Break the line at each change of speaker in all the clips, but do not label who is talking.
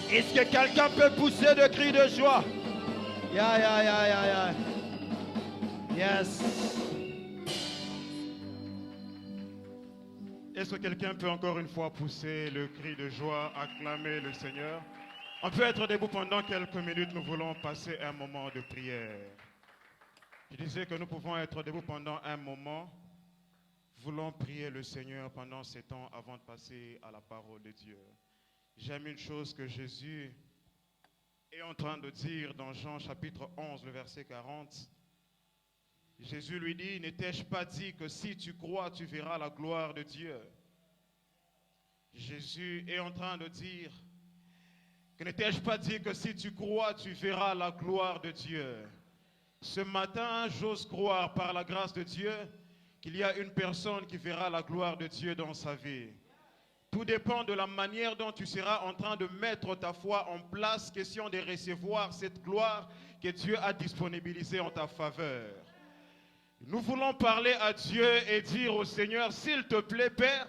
Est-ce que quelqu'un peut pousser de cris de joie? Yeah. Yes.
Est-ce que quelqu'un peut encore une fois pousser le cri de joie, acclamer le Seigneur? On peut être debout pendant quelques minutes, nous voulons passer un moment de prière. Je disais que nous pouvons être debout pendant un moment. Voulons prier le Seigneur pendant ces temps avant de passer à la parole de Dieu. J'aime une chose que Jésus est en train de dire dans Jean chapitre 11, le verset 40. Jésus lui dit, n'étais-je pas dit que si tu crois, tu verras la gloire de Dieu? Jésus est en train de dire, que n'étais-je pas dit que si tu crois, tu verras la gloire de Dieu? Ce matin, j'ose croire par la grâce de Dieu qu'il y a une personne qui verra la gloire de Dieu dans sa vie. Tout dépend de la manière dont tu seras en train de mettre ta foi en place, question de recevoir cette gloire que Dieu a disponibilisée en ta faveur. Nous voulons parler à Dieu et dire au Seigneur, s'il te plaît, Père,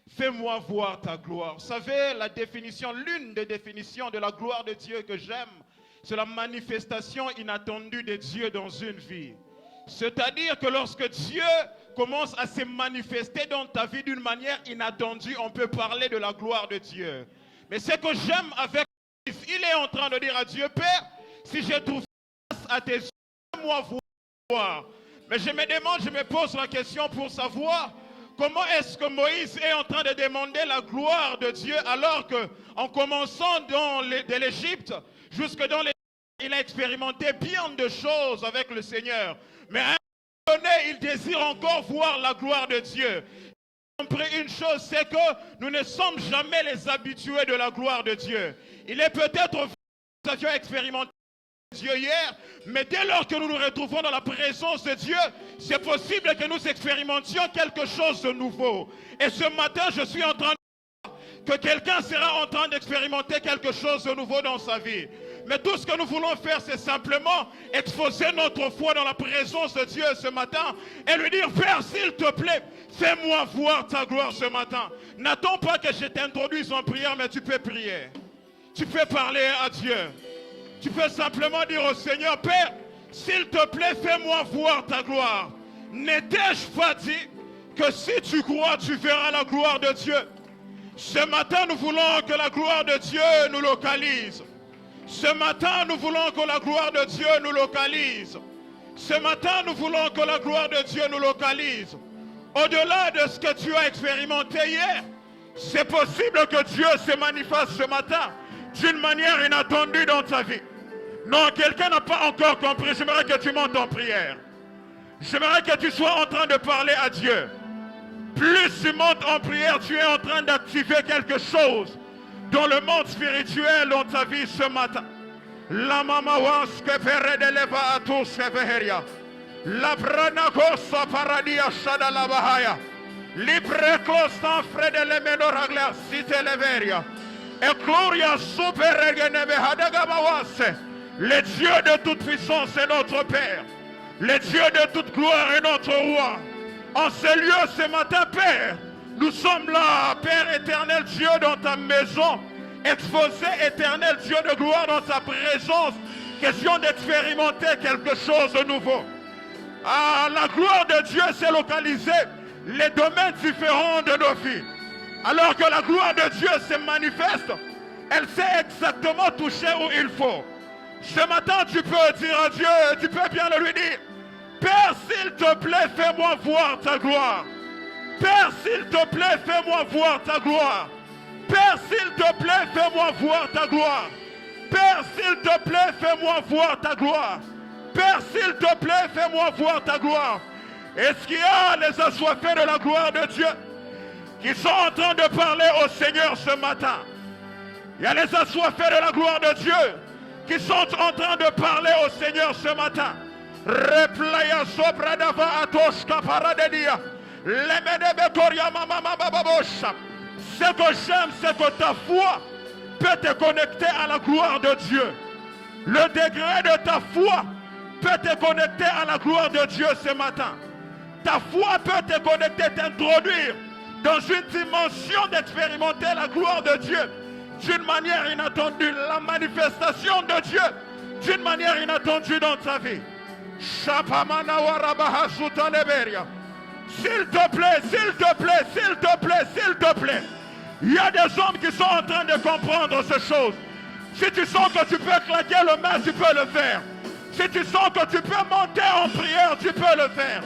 fais-moi voir ta gloire. Vous savez, la définition, l'une des définitions de la gloire de Dieu que j'aime, c'est la manifestation inattendue de Dieu dans une vie. C'est-à-dire que lorsque Dieu commence à se manifester dans ta vie d'une manière inattendue, on peut parler de la gloire de Dieu. Mais ce que j'aime avec lui, il est en train de dire à Dieu, Père, si je trouve face à tes yeux, fais-moi voir. Mais je me demande, je me pose la question pour savoir comment est-ce que Moïse est en train de demander la gloire de Dieu alors qu'en commençant de l'Égypte jusque dans les... Il a expérimenté bien de choses avec le Seigneur. Mais à un moment donné, il désire encore voir la gloire de Dieu. J'ai compris une chose, c'est que nous ne sommes jamais les habitués de la gloire de Dieu. Il est peut-être que nous avions expérimenté Dieu hier, mais dès lors que nous nous retrouvons dans la présence de Dieu, c'est possible que nous expérimentions quelque chose de nouveau. Et ce matin, je suis en train de dire que quelqu'un sera en train d'expérimenter quelque chose de nouveau dans sa vie. Mais tout ce que nous voulons faire, c'est simplement exposer notre foi dans la présence de Dieu ce matin et lui dire, Père, s'il te plaît, fais-moi voir ta gloire ce matin. N'attends pas que je t'introduise en prière, mais tu peux prier. Tu peux parler à Dieu. Tu peux simplement dire au Seigneur, Père, s'il te plaît, fais-moi voir ta gloire. N'étais-je pas dit que si tu crois, tu verras la gloire de Dieu? Ce matin, nous voulons que la gloire de Dieu nous localise. Ce matin, nous voulons que la gloire de Dieu nous localise. Ce matin, nous voulons que la gloire de Dieu nous localise. Au-delà de ce que tu as expérimenté hier, c'est possible que Dieu se manifeste ce matin d'une manière inattendue dans ta vie. Non, quelqu'un n'a pas encore compris. J'aimerais que tu montes en prière. J'aimerais que tu sois en train de parler à Dieu. Plus tu montes en prière, tu es en train d'activer quelque chose dans le monde spirituel dans ta vie ce matin. La mama waske pere de leva atus keveheria. La brana kosa paradia shada la bahaya. Libre kosta frede le menoraglia site leveria. Et gloria super geneve hadagabawase. Le Dieu de toute puissance est notre Père. Le Dieu de toute gloire est notre Roi. En ce lieu ce matin, Père, nous sommes là, Père éternel Dieu, dans ta maison, exposé éternel Dieu de gloire dans ta présence, question d'expérimenter quelque chose de nouveau. Ah, la gloire de Dieu s'est localisée, les domaines différents de nos vies. Alors que la gloire de Dieu se manifeste, elle sait exactement toucher où il faut. Ce matin, tu peux dire à Dieu, tu peux bien le lui dire, Père, s'il te plaît, fais-moi voir ta gloire. Père, s'il te plaît, fais-moi voir ta gloire. Père, s'il te plaît, fais-moi voir ta gloire. Père, s'il te plaît, fais-moi voir ta gloire. Père, s'il te plaît, fais-moi voir ta gloire. Est-ce qu'il y a les assoiffés de la gloire de Dieu qui sont en train de parler au Seigneur ce matin? Il y a les assoiffés de la gloire de Dieu qui sont en train de parler au Seigneur ce matin. Replaya sopra dava atoshka paradedia. Lemedebetoria mama bababosha. Ce que j'aime, c'est que ta foi peut te connecter à la gloire de Dieu. Le degré de ta foi peut te connecter à la gloire de Dieu ce matin. Ta foi peut te connecter, t'introduire dans une dimension d'expérimenter la gloire de Dieu d'une manière inattendue, la manifestation de Dieu d'une manière inattendue dans ta vie. S'il te plaît, s'il te plaît, s'il te plaît, s'il te plaît. Il y a des hommes qui sont en train de comprendre ces choses. Si tu sens que tu peux claquer le main, tu peux le faire. Si tu sens que tu peux monter en prière, tu peux le faire.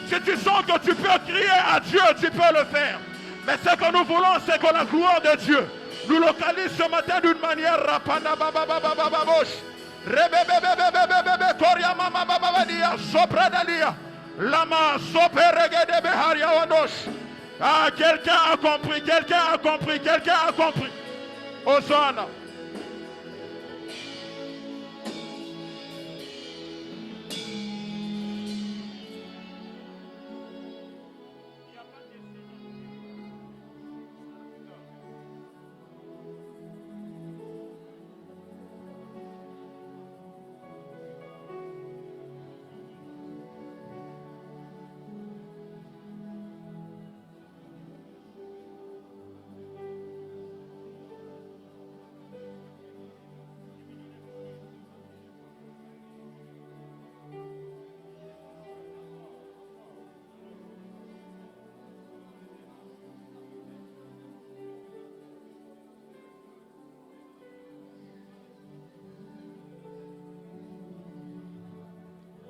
Si tu sens que tu peux crier à Dieu, tu peux le faire. Mais ce que nous voulons, c'est que la gloire de Dieu nous localise ce matin d'une manière rapana babababababosh. Rebebebebebebebe koria mama bababadia sopradalia. Lama soperegede beharia wadosh. Ah, quelqu'un a compris, quelqu'un a compris, quelqu'un a compris. Hosanna.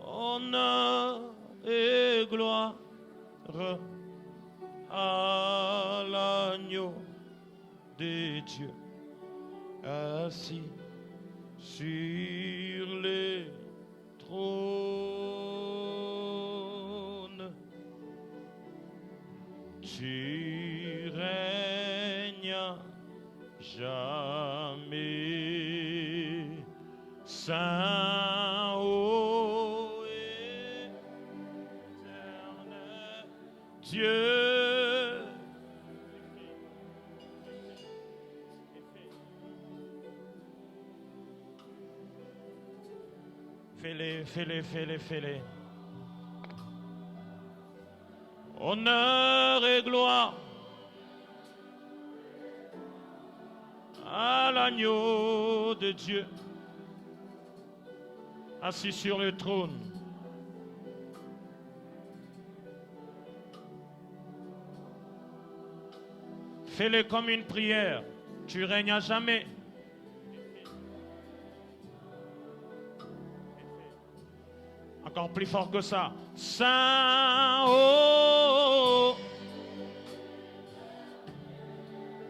Honneur et gloire à l'agneau de Dieu, assis sur les trônes. Tu règnes jamais, saint, ô éternel Dieu. Fais-les, fais-les, fais-les, fais-les. Honneur et gloire à l'agneau de Dieu, assis sur le trône. Fais-le comme une prière. Tu règnes à jamais. Encore plus fort que ça. Saint, ô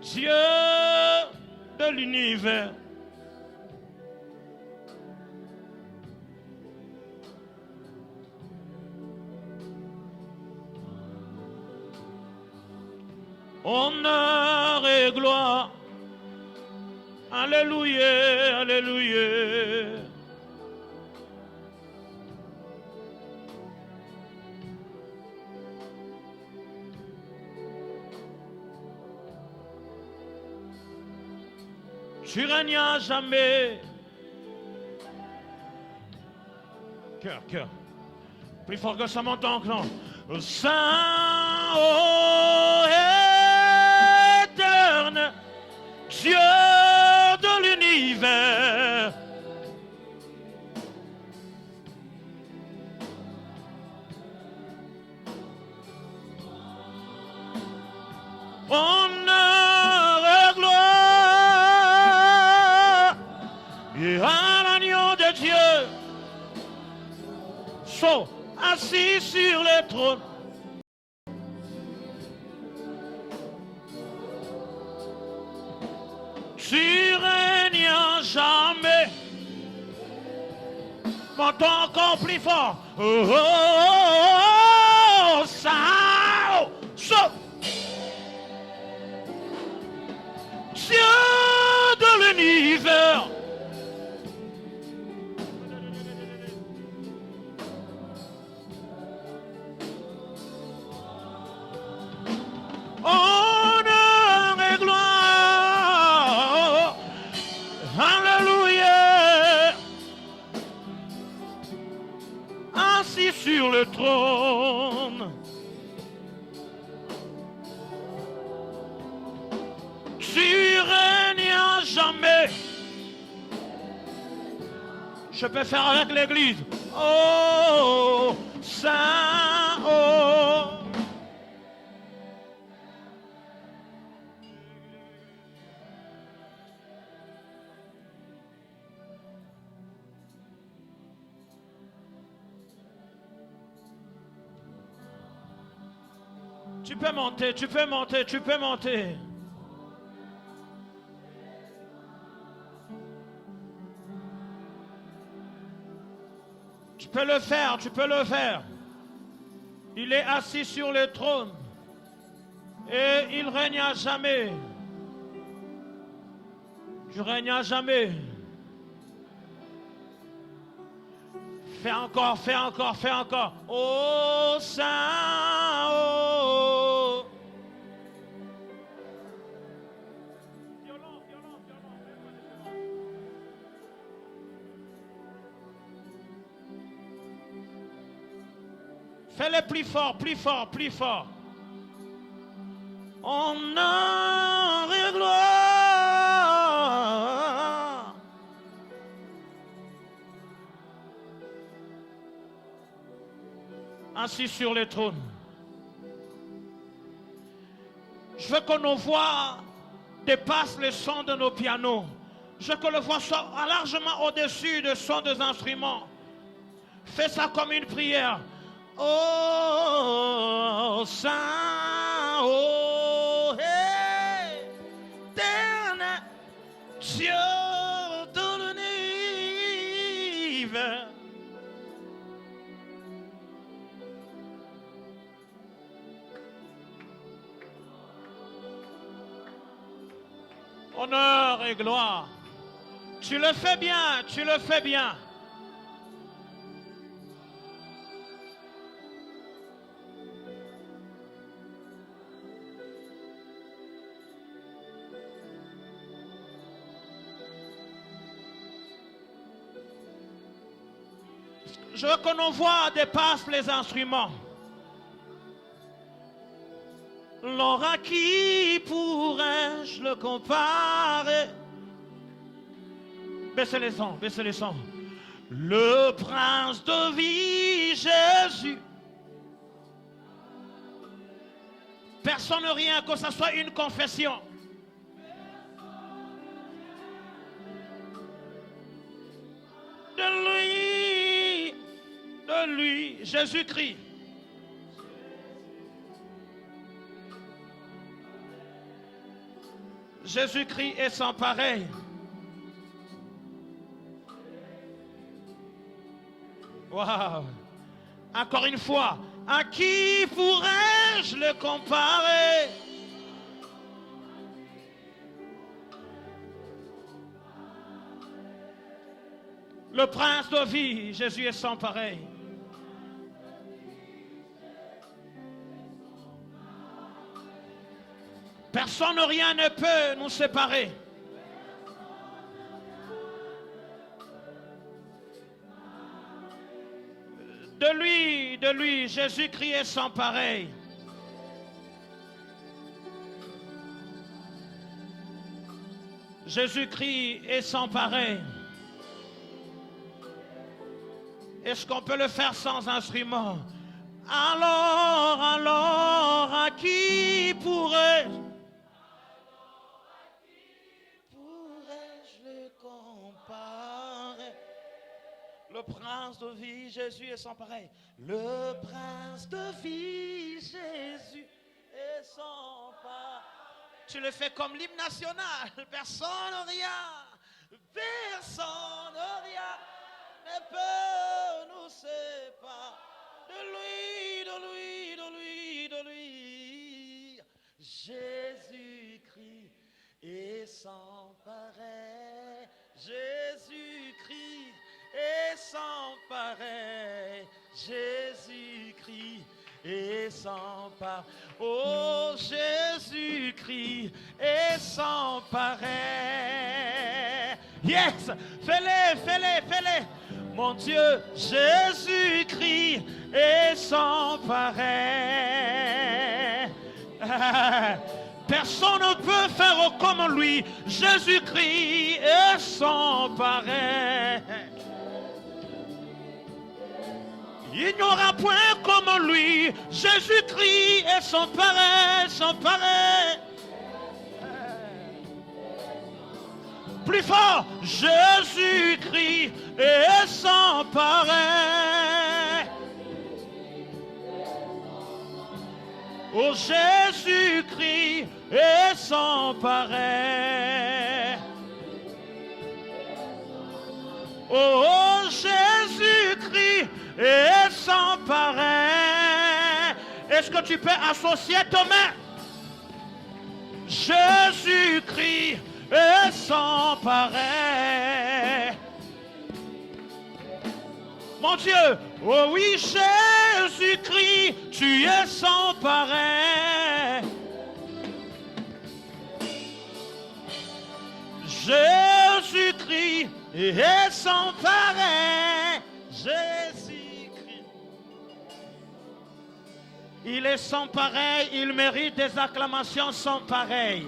Dieu de l'univers. Honneur et gloire. Alléluia, alléluia. Tu règnes à jamais. Cœur, cœur. Plus fort que ça monte encore. Saint, ô éternel Dieu de l'univers. Honneur et gloire et à l'agneau de Dieu, sont assis sur le trône. Tu règnes à jamais. Monte encore plus fort. Oh, oh, oh, oh, ça, oh, ça. Dieu de l'univers. Honneur et gloire. Alléluia. Assis sur le trône. Tu règnes à Je peux faire avec l'église. Oh, Saint, oh. Tu peux monter, tu peux monter, tu peux monter. Tu peux le faire, tu peux le faire. Il est assis sur le trône et il règne à jamais. Je règne à jamais. Fais encore, fais encore, fais encore. Oh Saint, oh. Violent, violent, violent. Fais-le plus fort, plus fort, plus fort. Honneur et gloire. Assis sur le trône. Je veux que nos voix dépassent le son de nos pianos. Je veux que le voix soit largement au-dessus du son des instruments. Fais ça comme une prière. Oh, Saint, oh, éternel Dieu de l'univers. Honneur et gloire. Tu le fais bien, tu le fais bien. Je veux que nos voix dépassent les instruments. L'or à qui pourrais-je le comparer? Baissez les sons, baissez les sons. Le prince de vie, Jésus. Personne rien, que ce soit une confession. De lui, Jésus-Christ. Jésus-Christ est sans pareil. Waouh! Encore une fois, à qui pourrais-je le comparer? Le prince de vie, Jésus est sans pareil. Personne, rien ne peut nous séparer. De lui, Jésus-Christ est sans pareil. Jésus-Christ est sans pareil. Est-ce qu'on peut le faire sans instrument? Alors, à qui pourrais-je le comparer? Le prince de vie, Jésus est sans pareil. Le prince de vie, Jésus est sans pareil. Tu le fais comme l'hymne national. Personne, rien. Personne, rien ne peut nous séparer de lui. Jésus-Christ est sans pareil. Jésus-Christ est sans pareil. Jésus-Christ est sans pareil. Oh, Jésus-Christ est sans pareil. Yes, fais-les. Mon Dieu, Jésus-Christ est sans pareil. Personne ne peut faire comme lui. Jésus-Christ est sans pareil. Il n'y aura point comme lui. Jésus-Christ est sans pareil, sans pareil. Plus fort, Jésus-Christ est sans pareil. Oh, Jésus-Christ est sans pareil. Oh, Jésus-Christ est sans pareil. Est-ce que tu peux associer tes mains? Jésus-Christ est sans pareil. Mon Dieu, oh oui, Jésus-Christ, tu es sans pareil. Jésus-Christ est sans pareil. Jésus-Christ. Il est sans pareil, il mérite des acclamations sans pareil.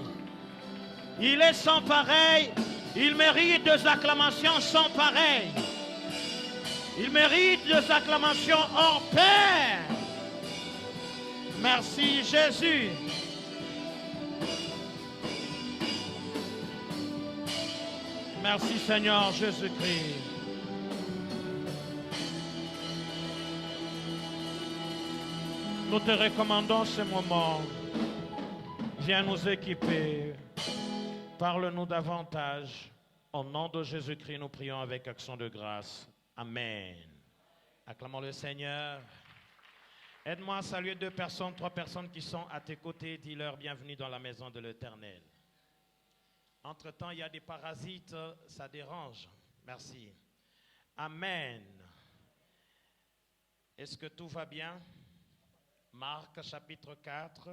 Il est sans pareil, il mérite des acclamations sans pareil. Il mérite des acclamations hors pair. Merci Jésus. Merci Seigneur Jésus-Christ. Nous te recommandons ce moment. Viens nous équiper. Parle-nous davantage. Au nom de Jésus-Christ, nous prions avec action de grâce. Amen. Acclamons le Seigneur. Aide-moi à saluer 2 personnes, 3 personnes qui sont à tes côtés. Dis-leur bienvenue dans la maison de l'Éternel. Entre-temps, il y a des parasites, ça dérange. Merci. Amen. Est-ce que tout va bien? Marc chapitre 4,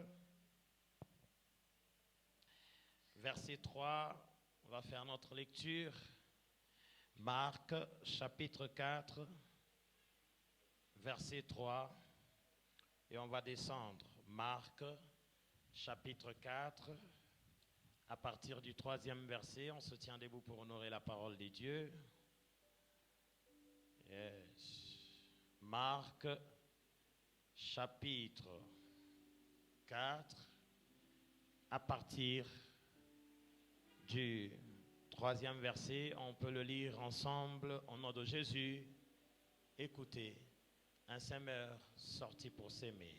verset 3, on va faire notre lecture. Marc chapitre 4, verset 3, et on va descendre. Marc chapitre 4, à partir du 3e verset, on se tient debout pour honorer la parole de Dieu. Yes. Marc chapitre 4, à partir du 3e verset, on peut le lire ensemble au nom de Jésus. Écoutez, un semeur sortit pour s'aimer.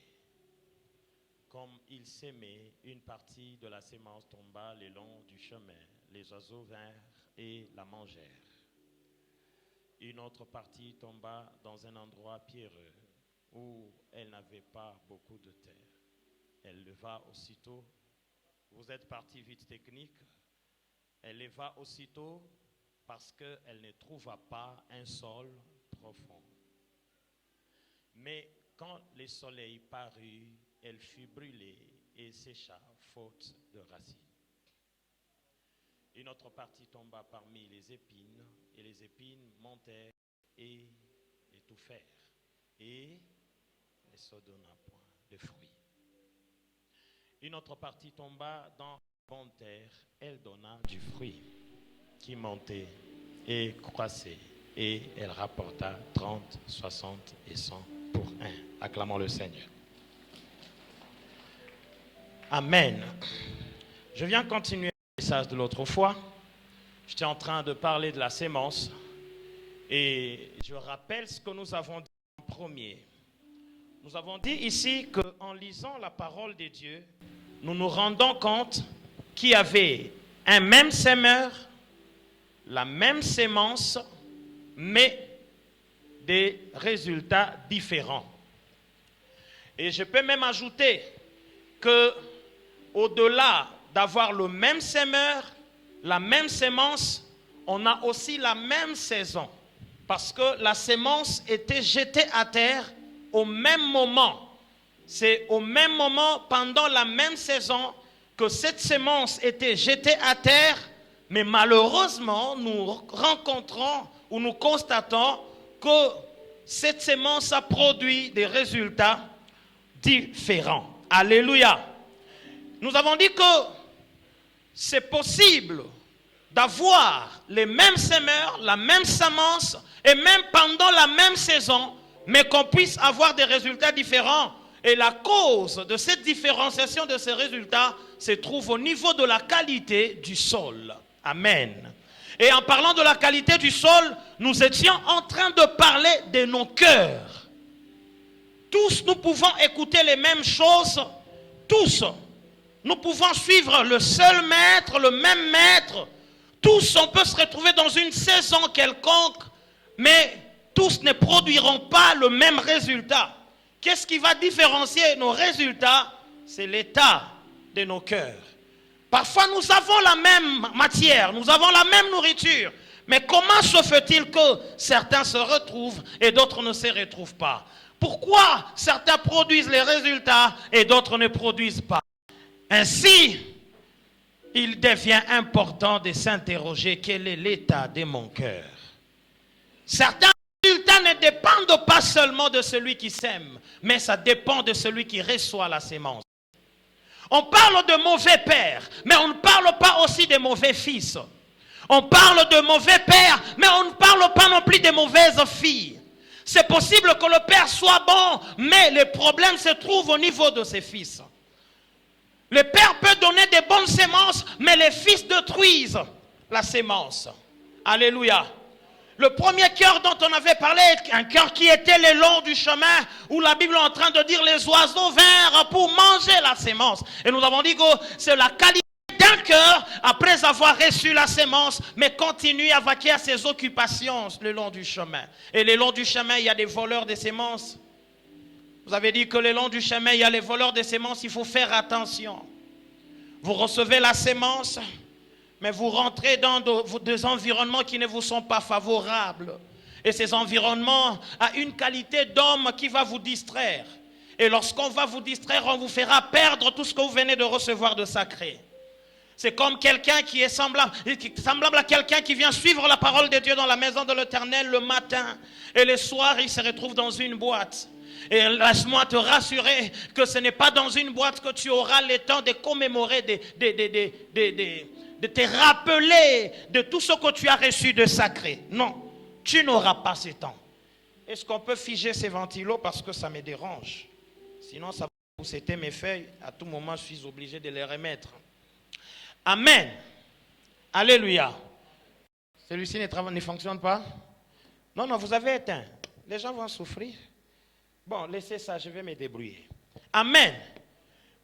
Comme il s'aimait, une partie de la sémence tomba le long du chemin. Les oiseaux vinrent et la mangèrent. Une autre partie tomba dans un endroit pierreux où elle n'avait pas beaucoup de terre. Elle leva aussitôt. Vous êtes parti vite technique. Elle leva aussitôt parce qu'elle ne trouva pas un sol profond. Mais quand le soleil parut, elle fut brûlée et sécha faute de racines. Une autre partie tomba parmi les épines, et les épines montèrent et étouffèrent, et ne se donna point de fruits. Une autre partie tomba dans la bonne terre, elle donna du fruit qui montait et croissait, et elle rapporta 30, 60 et 100 pour 1. Acclamons le Seigneur. Amen. Je viens continuer le message de l'autre fois. J'étais en train de parler de la sémence et je rappelle ce que nous avons dit en premier. Nous avons dit ici qu'en lisant la parole de Dieu, nous nous rendons compte qu'il y avait un même semeur, la même sémence, mais des résultats différents. Et je peux même ajouter que au-delà d'avoir le même semeur, la même sémence, on a aussi la même saison. Parce que la sémence était jetée à terre au même moment. C'est au même moment, pendant la même saison, que cette sémence était jetée à terre. Mais malheureusement, nous rencontrons ou nous constatons que cette sémence a produit des résultats différents. Alléluia. Nous avons dit que c'est possible d'avoir les mêmes semeurs, la même semence, et même pendant la même saison, mais qu'on puisse avoir des résultats différents. Et la cause de cette différenciation de ces résultats se trouve au niveau de la qualité du sol. Amen. Et en parlant de la qualité du sol, nous étions en train de parler de nos cœurs. Tous nous pouvons écouter les mêmes choses. Tous. Nous pouvons suivre le seul maître, le même maître. Tous, on peut se retrouver dans une saison quelconque, mais tous ne produiront pas le même résultat. Qu'est-ce qui va différencier nos résultats? C'est l'état de nos cœurs. Parfois, nous avons la même matière, nous avons la même nourriture. Mais comment se fait-il que certains se retrouvent et d'autres ne se retrouvent pas? Pourquoi certains produisent les résultats et d'autres ne produisent pas? Ainsi, il devient important de s'interroger quel est l'état de mon cœur. Certains résultats ne dépendent pas seulement de celui qui sème, mais ça dépend de celui qui reçoit la sémence. On parle de mauvais pères, mais on ne parle pas aussi de mauvais fils. On parle de mauvais pères, mais on ne parle pas non plus de mauvaises filles. C'est possible que le père soit bon, mais le problème se trouve au niveau de ses fils. Le père peut donner des bonnes semences, mais les fils détruisent la sémence. Alléluia. Le premier cœur dont on avait parlé, un cœur qui était le long du chemin, où la Bible est en train de dire les oiseaux vinrent pour manger la sémence. Et nous avons dit que c'est la qualité d'un cœur, après avoir reçu la sémence, mais continue à vaquer à ses occupations le long du chemin. Et le long du chemin, il y a des voleurs de sémences. Vous avez dit que le long du chemin, il y a les voleurs de sémences, il faut faire attention. Vous recevez la sémence, mais vous rentrez dans des environnements qui ne vous sont pas favorables. Et ces environnements ont une qualité d'homme qui va vous distraire. Et lorsqu'on va vous distraire, on vous fera perdre tout ce que vous venez de recevoir de sacré. C'est comme quelqu'un qui est semblable à quelqu'un qui vient suivre la parole de Dieu dans la maison de l'Éternel le matin. Et le soir, il se retrouve dans une boîte. Et laisse-moi te rassurer que ce n'est pas dans une boîte que tu auras le temps de commémorer, de te rappeler de tout ce que tu as reçu de sacré. Non, tu n'auras pas ce temps. Est-ce qu'on peut figer ces ventilos parce que ça me dérange? Sinon, ça va pousser mes feuilles. À tout moment, je suis obligé de les remettre. Amen. Alléluia. Celui-ci ne fonctionne pas? Non, non, vous avez éteint. Les gens vont souffrir. Bon, laissez ça, je vais me débrouiller. Amen.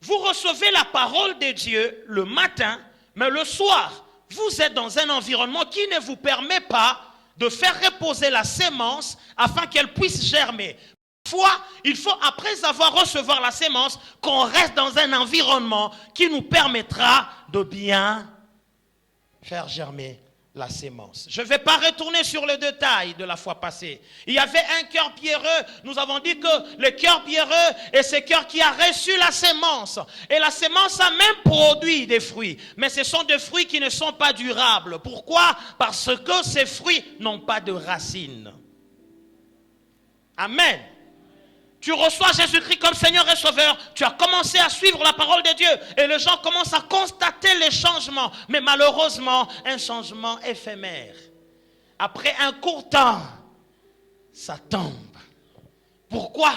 Vous recevez la parole de Dieu le matin, mais le soir, vous êtes dans un environnement qui ne vous permet pas de faire reposer la sémence afin qu'elle puisse germer. Parfois, il faut, après avoir reçu la sémence, qu'on reste dans un environnement qui nous permettra de bien faire germer la sémence. Je ne vais pas retourner sur le détail de la fois passée. Il y avait un cœur pierreux. Nous avons dit que le cœur pierreux est ce cœur qui a reçu la sémence. Et la sémence a même produit des fruits. Mais ce sont des fruits qui ne sont pas durables. Pourquoi? Parce que ces fruits n'ont pas de racines. Amen. Tu reçois Jésus-Christ comme Seigneur et Sauveur, tu as commencé à suivre la parole de Dieu et les gens commencent à constater les changements. Mais malheureusement, un changement éphémère. Après un court temps, ça tombe. Pourquoi?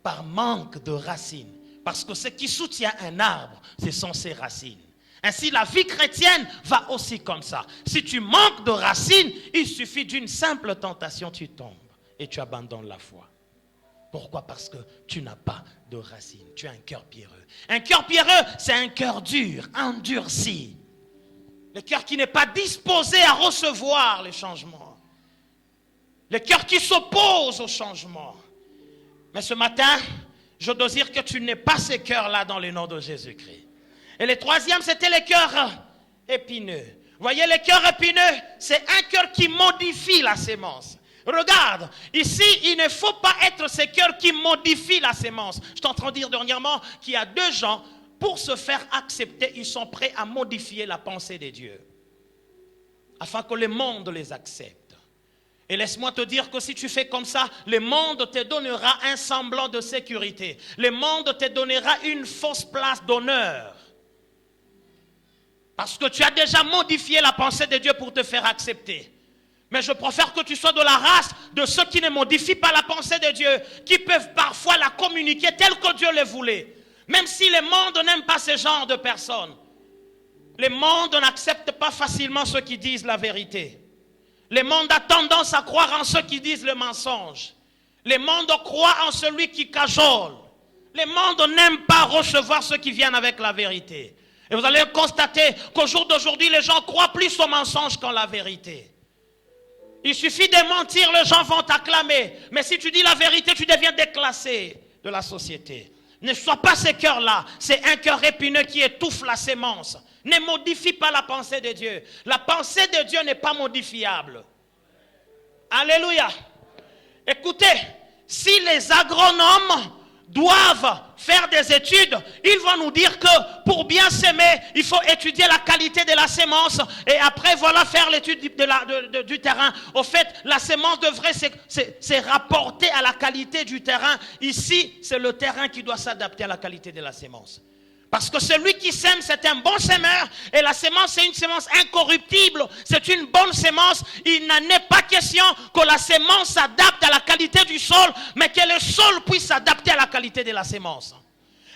Par manque de racines. Parce que ce qui soutient un arbre, ce sont ses racines. Ainsi, la vie chrétienne va aussi comme ça. Si tu manques de racines, il suffit d'une simple tentation, tu tombes et tu abandonnes la foi. Pourquoi? Parce que tu n'as pas de racines. Tu as un cœur pierreux. Un cœur pierreux, c'est un cœur dur, endurci. Le cœur qui n'est pas disposé à recevoir les changements. Le cœur qui s'oppose au changement. Mais ce matin, je dois dire que tu n'es pas ce cœur-là dans le nom de Jésus-Christ. Et le troisième, c'était le cœur épineux. Vous voyez, le cœur épineux, c'est un cœur qui modifie la sémence. Regarde, ici, il ne faut pas être ce cœur qui modifie la sémence. Je suis en train de dire dernièrement qu'il y a deux gens, pour se faire accepter, ils sont prêts à modifier la pensée de Dieu. Afin que le monde les accepte. Et laisse-moi te dire que si tu fais comme ça, le monde te donnera un semblant de sécurité. Le monde te donnera une fausse place d'honneur. Parce que tu as déjà modifié la pensée de Dieu pour te faire accepter. Mais je préfère que tu sois de la race de ceux qui ne modifient pas la pensée de Dieu, qui peuvent parfois la communiquer telle que Dieu le voulait. Même si le monde n'aime pas ce genre de personnes. Le monde n'accepte pas facilement ceux qui disent la vérité. Le monde a tendance à croire en ceux qui disent le mensonge. Le monde croit en celui qui cajole. Le monde n'aime pas recevoir ceux qui viennent avec la vérité. Et vous allez constater qu'au jour d'aujourd'hui, les gens croient plus au mensonge qu'en la vérité. Il suffit de mentir, les gens vont t'acclamer. Mais si tu dis la vérité, tu deviens déclassé de la société. Ne sois pas ce cœur-là. C'est un cœur épineux qui étouffe la sémence. Ne modifie pas la pensée de Dieu. La pensée de Dieu n'est pas modifiable. Alléluia. Écoutez, si les agronomes doivent faire des études, ils vont nous dire que pour bien s'aimer, il faut étudier la qualité de la sémence et après voilà faire l'étude du terrain. Au fait, la sémence devrait se rapporter à la qualité du terrain. Ici, c'est le terrain qui doit s'adapter à la qualité de la sémence. Parce que celui qui sème, c'est un bon semeur. Et la sémence, c'est une sémence incorruptible. C'est une bonne sémence. Il n'en est pas question que la sémence s'adapte à la qualité du sol, mais que le sol puisse s'adapter à la qualité de la sémence.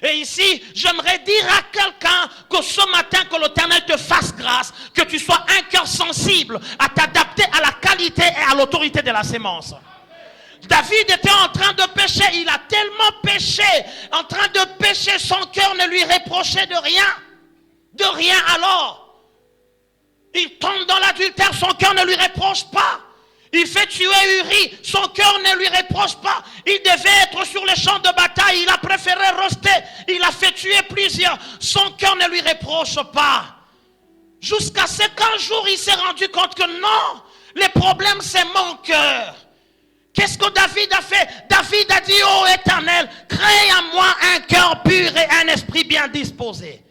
Et ici, j'aimerais dire à quelqu'un que ce matin, que l'Éternel te fasse grâce, que tu sois un cœur sensible à t'adapter à la qualité et à l'autorité de la sémence. David était en train de pécher, il a tellement péché, en train de pécher, son cœur ne lui reprochait de rien. De rien alors. Il tombe dans l'adultère, son cœur ne lui reproche pas. Il fait tuer Uri, son cœur ne lui reproche pas. Il devait être sur les champs de bataille, il a préféré rester. Il a fait tuer plusieurs, son cœur ne lui reproche pas. Jusqu'à ce qu'un jour il s'est rendu compte que non, le problème c'est mon cœur. Qu'est-ce que David a fait? David a dit, ô Éternel, crée en moi un cœur pur et un esprit bien disposé.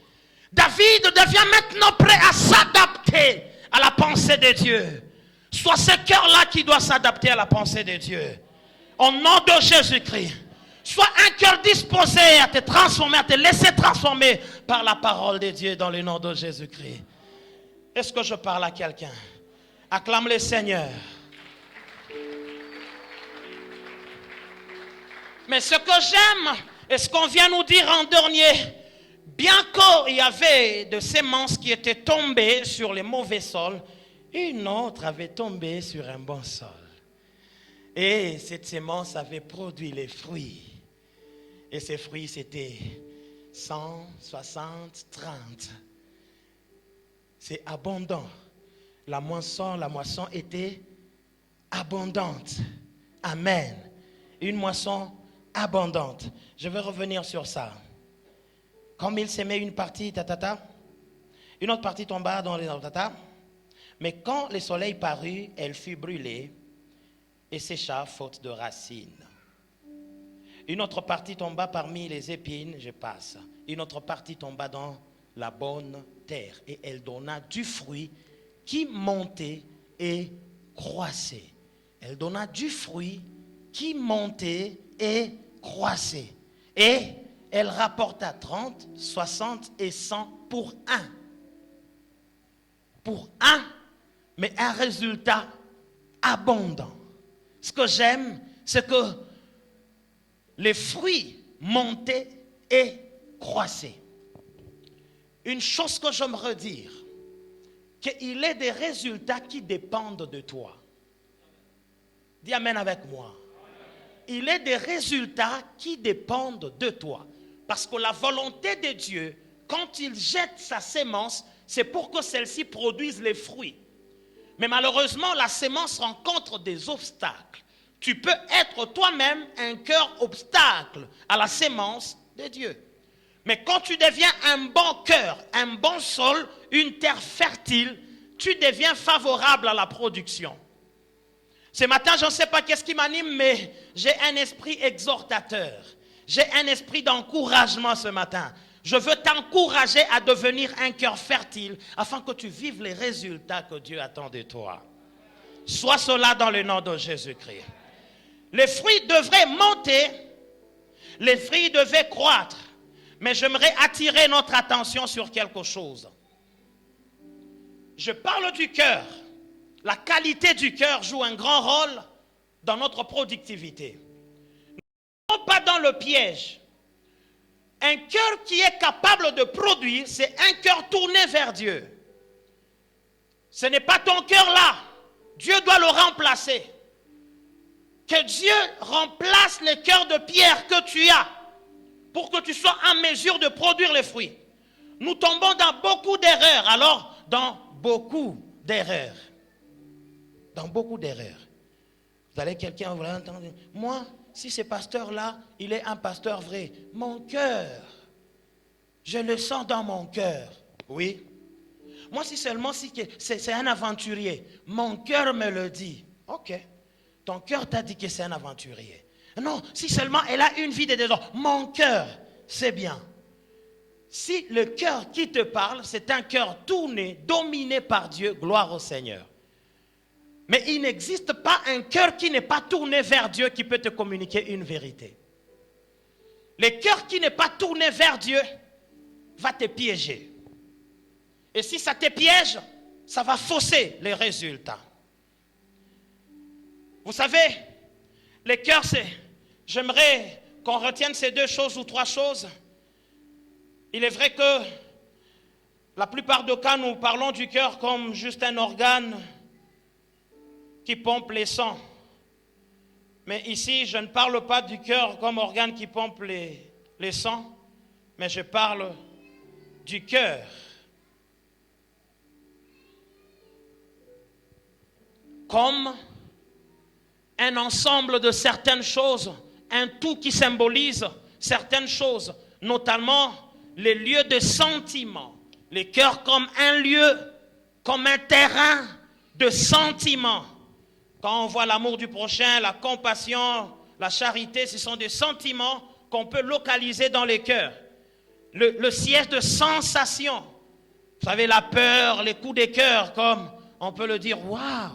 David devient maintenant prêt à s'adapter à la pensée de Dieu. Soit ce cœur-là qui doit s'adapter à la pensée de Dieu. Au nom de Jésus-Christ. Sois un cœur disposé à te transformer, à te laisser transformer par la parole de Dieu dans le nom de Jésus-Christ. Est-ce que je parle à quelqu'un? Acclame le Seigneur. Mais ce que j'aime, et ce qu'on vient nous dire en dernier, bien qu'il y avait de semences qui étaient tombées sur les mauvais sols, une autre avait tombé sur un bon sol. Et cette semence avait produit les fruits. Et ces fruits, c'était 100, 60, 30. C'est abondant. La moisson était abondante. Amen. Une moisson abondante. Je vais revenir sur ça. Comme il s'aimait une partie, une autre partie tomba dans les tata. Mais quand le soleil parut, elle fut brûlée et sécha faute de racines. Une autre partie tomba parmi les épines, je passe. Une autre partie tomba dans la bonne terre et elle donna du fruit qui montait et croissait. Elle donna du fruit qui montait et croissait. Et elle rapporta 30, 60 et 100 pour un. Pour un, mais un résultat abondant. Ce que j'aime, c'est que les fruits montaient et croissaient. Une chose que j'aimerais dire, qu'il est des résultats qui dépendent de toi. Dis amen avec moi. Il est des résultats qui dépendent de toi. Parce que la volonté de Dieu, quand il jette sa sémence, c'est pour que celle-ci produise les fruits. Mais malheureusement, la sémence rencontre des obstacles. Tu peux être toi-même un cœur obstacle à la sémence de Dieu. Mais quand tu deviens un bon cœur, un bon sol, une terre fertile, tu deviens favorable à la production. Ce matin, je ne sais pas qu'est-ce qui m'anime, mais j'ai un esprit exhortateur. J'ai un esprit d'encouragement ce matin. Je veux t'encourager à devenir un cœur fertile afin que tu vives les résultats que Dieu attend de toi. Sois cela dans le nom de Jésus-Christ. Les fruits devraient monter, les fruits devaient croître. Mais j'aimerais attirer notre attention sur quelque chose. Je parle du cœur. la qualité du cœur joue un grand rôle dans notre productivité. Ne sommes pas dans le piège. Un cœur qui est capable de produire, c'est un cœur tourné vers Dieu. Ce n'est pas ton cœur là. Dieu doit le remplacer. Que Dieu remplace le cœur de pierre que tu as pour que tu sois en mesure de produire les fruits. Nous tombons dans beaucoup d'erreurs. Alors, dans beaucoup d'erreurs. Dans beaucoup d'erreurs. Vous allez quelqu'un vous l'entendre. Moi, si ce pasteur-là, il est un pasteur vrai, mon cœur, je le sens dans mon cœur. Oui. Moi, si seulement si c'est un aventurier, mon cœur me le dit. Ok. Ton cœur t'a dit que c'est un aventurier. Non, si seulement elle a une vie de désordre, mon cœur, c'est bien. Si le cœur qui te parle, c'est un cœur tourné, dominé par Dieu, gloire au Seigneur. Mais il n'existe pas un cœur qui n'est pas tourné vers Dieu qui peut te communiquer une vérité. Le cœur qui n'est pas tourné vers Dieu va te piéger. Et si ça te piège, ça va fausser les résultats. Vous savez, le cœur, c'est... J'aimerais qu'on retienne ces deux choses ou trois choses. Il est vrai que la plupart des cas, nous parlons du cœur comme juste un organe qui pompe les sangs. Mais ici, je ne parle pas du cœur comme organe qui pompe les sangs, mais je parle du cœur. Comme un ensemble de certaines choses, un tout qui symbolise certaines choses, notamment les lieux de sentiments. Le cœur comme un lieu, comme un terrain de sentiments. Quand on voit l'amour du prochain, la compassion, la charité, ce sont des sentiments qu'on peut localiser dans les cœurs. Le siège de sensations. Vous savez, la peur, les coups des cœurs, comme on peut le dire, waouh,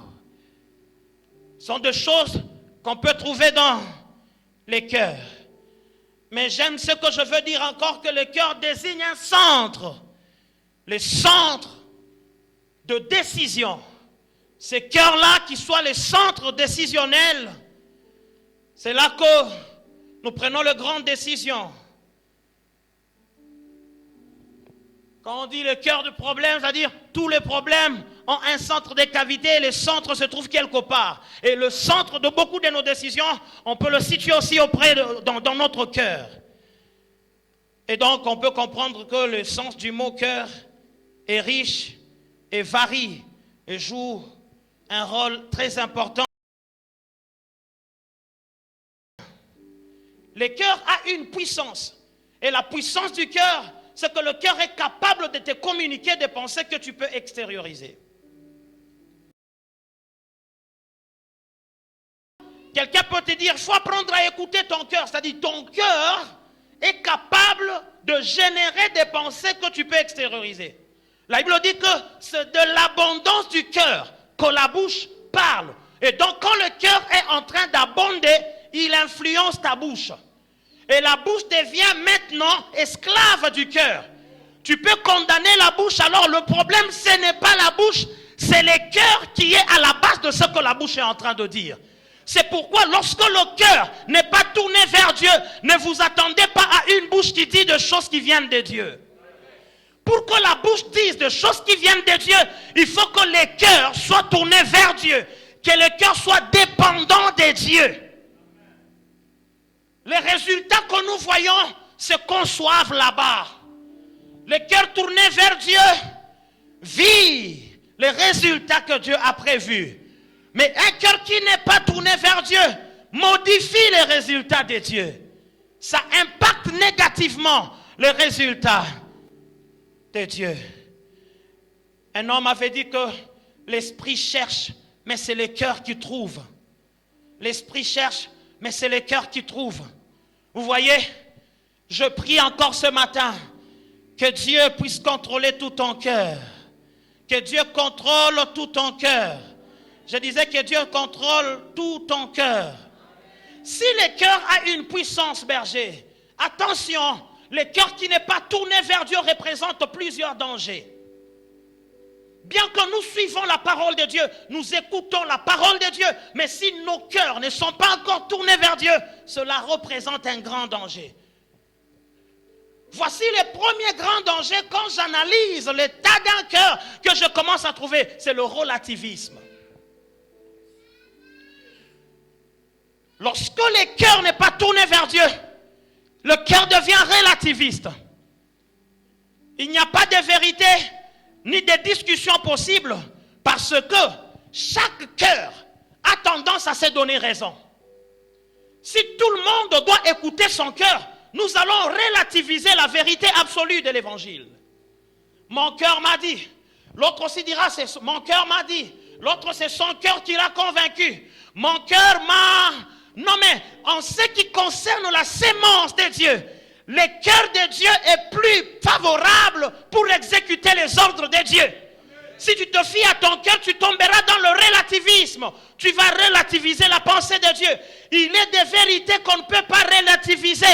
sont des choses qu'on peut trouver dans les cœurs. Mais j'aime ce que je veux dire encore, que le cœur désigne un centre. Le centre de décision. Ce cœur-là qui soit le centre décisionnel, c'est là que nous prenons les grandes décisions. Quand on dit le cœur du problème, c'est-à-dire tous les problèmes ont un centre de cavité et le centre se trouve quelque part. Et le centre de beaucoup de nos décisions, on peut le situer aussi dans notre cœur. Et donc on peut comprendre que le sens du mot cœur est riche et varie et joue un rôle très important. Le cœur a une puissance. Et la puissance du cœur, c'est que le cœur est capable de te communiquer des pensées que tu peux extérioriser. Quelqu'un peut te dire, il faut apprendre à écouter ton cœur. C'est-à-dire, ton cœur est capable de générer des pensées que tu peux extérioriser. La Bible dit que c'est de l'abondance du cœur que la bouche parle. Et donc, quand le cœur est en train d'abonder, il influence ta bouche. Et la bouche devient maintenant esclave du cœur. Tu peux condamner la bouche, alors le problème, ce n'est pas la bouche, c'est le cœur qui est à la base de ce que la bouche est en train de dire. C'est pourquoi lorsque le cœur n'est pas tourné vers Dieu, ne vous attendez pas à une bouche qui dit des choses qui viennent de Dieu. Pour que la bouche dise des choses qui viennent de Dieu, il faut que le cœur soit tourné vers Dieu, que le cœur soit dépendant de Dieu. Les résultats que nous voyons se conçoivent là-bas. Le cœur tourné vers Dieu vit les résultats que Dieu a prévus. Mais un cœur qui n'est pas tourné vers Dieu modifie les résultats de Dieu. Ça impacte négativement les résultats de Dieu. Un homme avait dit que l'esprit cherche, mais c'est le cœur qui trouve. L'esprit cherche, mais c'est le cœur qui trouve. Vous voyez, je prie encore ce matin que Dieu puisse contrôler tout ton cœur. Que Dieu contrôle tout ton cœur. Je disais que Dieu contrôle tout ton cœur. Si le cœur a une puissance, berger, attention, le cœur qui n'est pas tourné vers Dieu représente plusieurs dangers. Bien que nous suivons la parole de Dieu, nous écoutons la parole de Dieu, mais si nos cœurs ne sont pas encore tournés vers Dieu, cela représente un grand danger. Voici les premiers grands dangers quand j'analyse l'état d'un cœur que je commence à trouver, c'est le relativisme. Lorsque le cœur n'est pas tourné vers Dieu, le cœur devient relativiste. Il n'y a pas de vérité ni de discussion possible parce que chaque cœur a tendance à se donner raison. Si tout le monde doit écouter son cœur, nous allons relativiser la vérité absolue de l'évangile. Mon cœur m'a dit, l'autre aussi dira, mon cœur m'a dit, l'autre c'est son cœur qui l'a convaincu. Mon cœur m'a... Non mais en ce qui concerne la sémence de Dieu, le cœur de Dieu est plus favorable pour exécuter les ordres de Dieu. Si tu te fies à ton cœur, tu tomberas dans le relativisme. Tu vas relativiser la pensée de Dieu. Il est des vérités qu'on ne peut pas relativiser.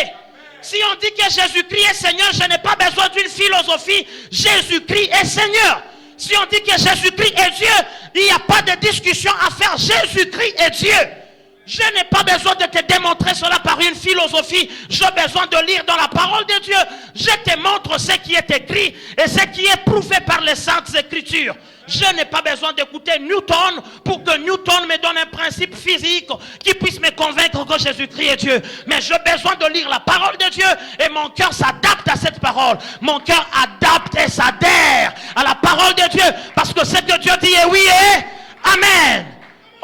Si on dit que Jésus-Christ est Seigneur, je n'ai pas besoin d'une philosophie. Jésus-Christ est Seigneur. Si on dit que Jésus-Christ est Dieu, il n'y a pas de discussion à faire. Jésus-Christ est Dieu. Je n'ai pas besoin de te démontrer cela par une philosophie. J'ai besoin de lire dans la parole de Dieu. Je te montre ce qui est écrit et ce qui est prouvé par les saintes écritures. Je n'ai pas besoin d'écouter Newton pour que Newton me donne un principe physique qui puisse me convaincre que Jésus-Christ est Dieu. Mais j'ai besoin de lire la parole de Dieu et mon cœur s'adapte à cette parole. Mon cœur adapte et s'adhère à la parole de Dieu parce que ce que Dieu dit est oui et amen.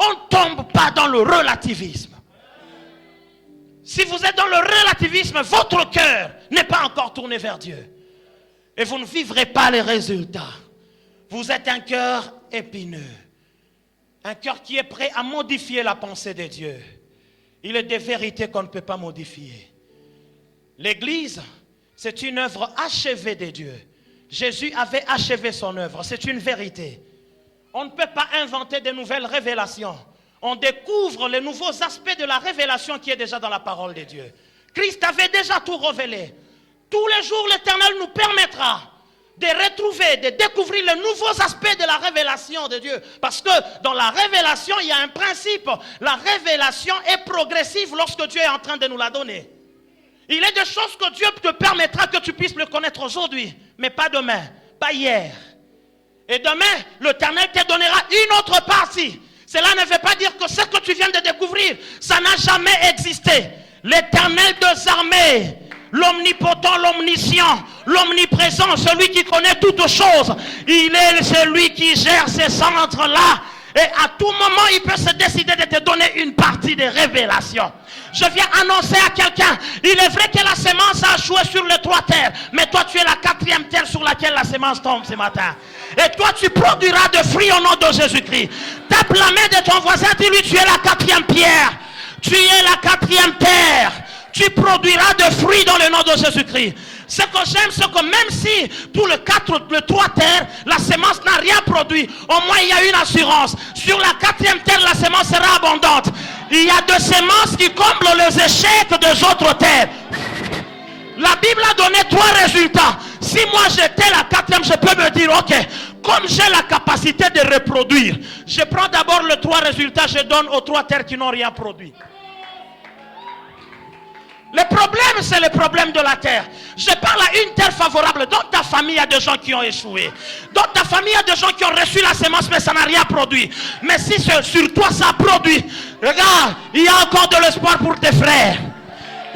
On ne tombe pas dans le relativisme. Si vous êtes dans le relativisme, votre cœur n'est pas encore tourné vers Dieu. Et vous ne vivrez pas les résultats. Vous êtes un cœur épineux. Un cœur qui est prêt à modifier la pensée de Dieu. Il est des vérités qu'on ne peut pas modifier. L'Église, c'est une œuvre achevée de Dieu. Jésus avait achevé son œuvre. C'est une vérité. On ne peut pas inventer de nouvelles révélations. On découvre les nouveaux aspects de la révélation qui est déjà dans la parole de Dieu. Christ avait déjà tout révélé. Tous les jours, l'Éternel nous permettra de retrouver, de découvrir les nouveaux aspects de la révélation de Dieu. Parce que dans la révélation, il y a un principe. La révélation est progressive lorsque Dieu est en train de nous la donner. Il est des choses que Dieu te permettra que tu puisses le connaître aujourd'hui, mais pas demain, pas hier. Et demain, l'Éternel te donnera une autre partie. Cela ne veut pas dire que ce que tu viens de découvrir, ça n'a jamais existé. L'Éternel des armées, l'omnipotent, l'omniscient, l'omniprésent, celui qui connaît toutes choses, il est celui qui gère ces centres-là. Et à tout moment, il peut se décider de te donner une partie des révélations. Je viens annoncer à quelqu'un, il est vrai que la semence a échoué sur les 3 terres, mais toi tu es la 4e terre sur laquelle la semence tombe ce matin. Et toi tu produiras de fruits au nom de Jésus-Christ. Tape la main de ton voisin, dis-lui tu es la 4e pierre, tu es la 4e terre, tu produiras de fruits dans le nom de Jésus-Christ. Ce que j'aime, c'est que même si tous les 3 terres, la semence n'a rien produit, au moins il y a une assurance. Sur la 4e terre, la semence sera abondante. Il y a des semences qui comblent les échecs des autres terres. La Bible a donné 3 résultats. Si moi j'étais la 4e, je peux me dire, ok, comme j'ai la capacité de reproduire, je prends d'abord les 3 résultats, je donne aux 3 terres qui n'ont rien produit. Le problème, c'est le problème de la terre. Je parle à une terre favorable. Dans ta famille, il y a des gens qui ont échoué. Dans ta famille, il y a des gens qui ont reçu la semence, mais ça n'a rien produit. Mais si sur toi, ça produit, regarde, il y a encore de l'espoir pour tes frères.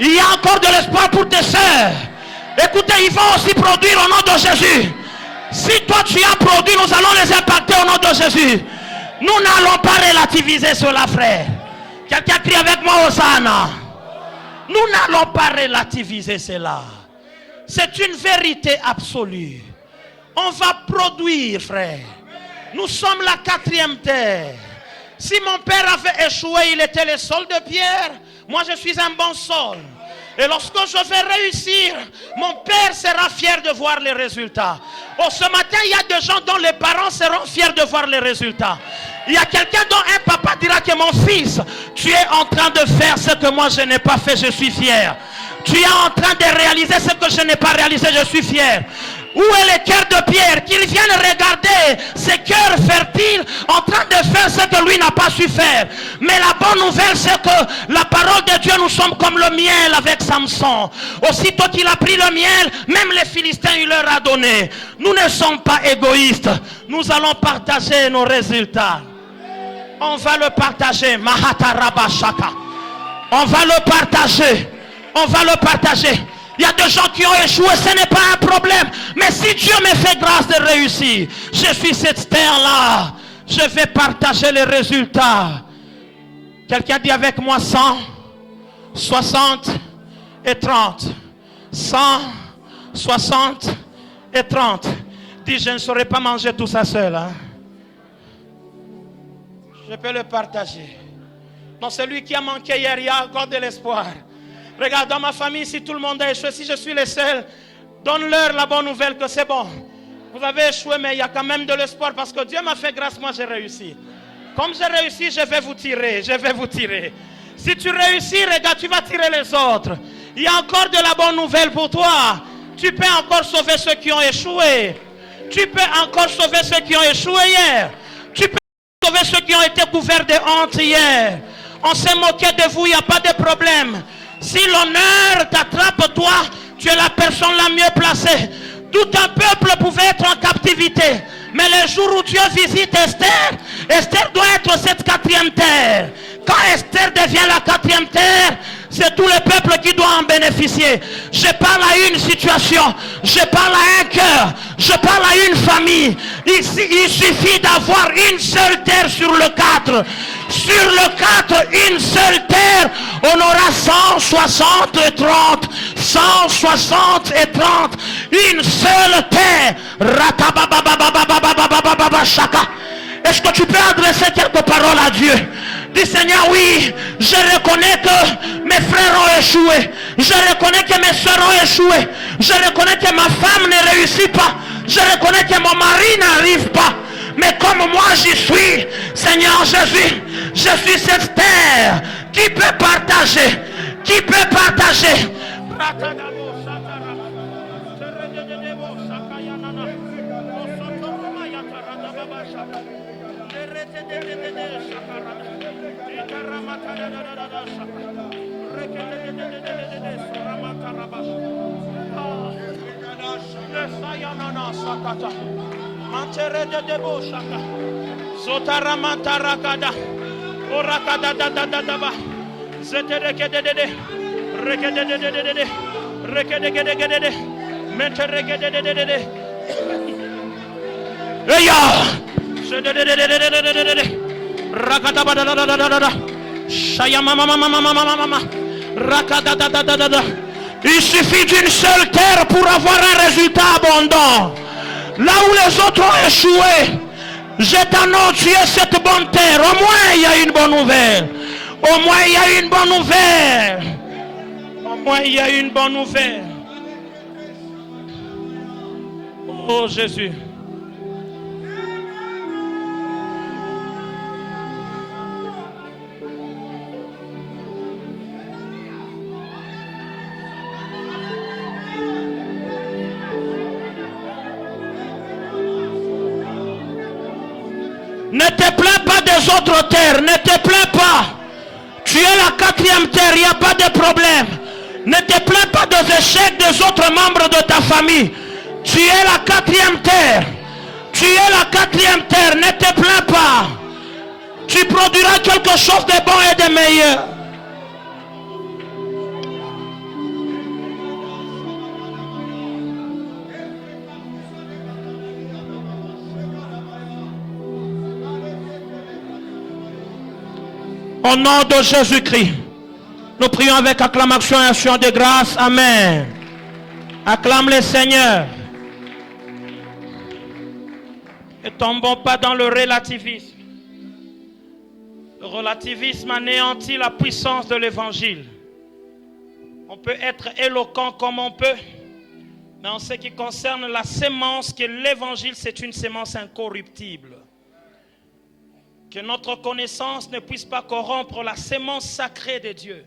Il y a encore de l'espoir pour tes soeurs. Écoutez, ils vont aussi produire au nom de Jésus. Si toi, tu as produit, nous allons les impacter au nom de Jésus. Nous n'allons pas relativiser cela, frère. Quelqu'un crie avec moi, Hosanna. Nous n'allons pas relativiser cela. C'est une vérité absolue. On va produire, frère. Nous sommes la 4e terre. Si mon père avait échoué, il était le sol de pierre. Moi, je suis un bon sol. Et lorsque je vais réussir, mon père sera fier de voir les résultats. Oh, ce matin, il y a des gens dont les parents seront fiers de voir les résultats. Il y a quelqu'un dont un papa dira que mon fils, tu es en train de faire ce que moi je n'ai pas fait, je suis fier. Tu es en train de réaliser ce que je n'ai pas réalisé, je suis fier. Où est le cœur de Pierre? Qu'il vienne regarder ses cœurs fertiles en train de faire ce que lui n'a pas su faire. Mais la bonne nouvelle, c'est que la parole de Dieu, nous sommes comme le miel avec Samson. Aussitôt qu'il a pris le miel, même les Philistins, il leur a donné. Nous ne sommes pas égoïstes. Nous allons partager nos résultats. On va le partager. Mahatarabashaka. On va le partager. On va le partager. Il y a des gens qui ont échoué, ce n'est pas un problème. Mais si Dieu me fait grâce de réussir, je suis cette terre-là. Je vais partager les résultats. Quelqu'un dit avec moi 100, 60 et 30. 100, 60 et 30. Dis, je ne saurais pas manger tout ça seul. Hein? Je peux le partager. Non, celui qui a manqué hier, il y a encore de l'espoir. Regarde, dans ma famille, si tout le monde a échoué, si je suis le seul, donne-leur la bonne nouvelle que c'est bon. Vous avez échoué, mais il y a quand même de l'espoir parce que Dieu m'a fait grâce, moi j'ai réussi. Comme j'ai réussi, je vais vous tirer, je vais vous tirer. Si tu réussis, regarde, tu vas tirer les autres. Il y a encore de la bonne nouvelle pour toi. Tu peux encore sauver ceux qui ont échoué. Tu peux encore sauver ceux qui ont échoué hier. Tu peux sauver ceux qui ont été couverts de honte hier. On s'est moqué de vous, il n'y a pas de problème. Si l'honneur t'attrape, toi, tu es la personne la mieux placée. Tout un peuple pouvait être en captivité. Mais le jour où Dieu visite Esther, Esther doit être cette quatrième terre. Quand Esther devient la quatrième terre, c'est tout le peuple qui doit en bénéficier. Je parle à une situation, je parle à un cœur, je parle à une famille. Il suffit d'avoir une seule terre sur le 4. Sur le 4, une seule terre, on aura 160 et 30. 160 et 30. Une seule terre. Est-ce que tu peux adresser quelques paroles à Dieu? Dis Seigneur, oui, je reconnais que mes frères ont échoué. Je reconnais que mes soeurs ont échoué. Je reconnais que ma femme ne réussit pas. Je reconnais que mon mari n'arrive pas. Mais comme moi j'y suis, Seigneur Jésus, je suis cette terre qui peut partager. Qui peut partager. Il suffit d'une seule terre pour avoir un résultat abondant. Là où les autres ont échoué, je t'annonce, tu es cette bonne terre. Au moins il y a une bonne nouvelle. Au moins il y a une bonne nouvelle. Au moins il y a une bonne nouvelle. Oh Jésus. Ne te plains pas des autres terres, ne te plains pas. Tu es la quatrième terre, il n'y a pas de problème. Ne te plains pas des échecs des autres membres de ta famille. Tu es la quatrième terre. Tu es la quatrième terre, ne te plains pas. Tu produiras quelque chose de bon et de meilleur. Au nom de Jésus-Christ, nous prions avec acclamation et action de grâce. Amen. Acclame le Seigneur. Ne tombons pas dans le relativisme. Le relativisme anéantit la puissance de l'évangile. On peut être éloquent comme on peut, mais en ce qui concerne la sémence, que l'évangile, c'est une sémence incorruptible. Que notre connaissance ne puisse pas corrompre la sémence sacrée de Dieu.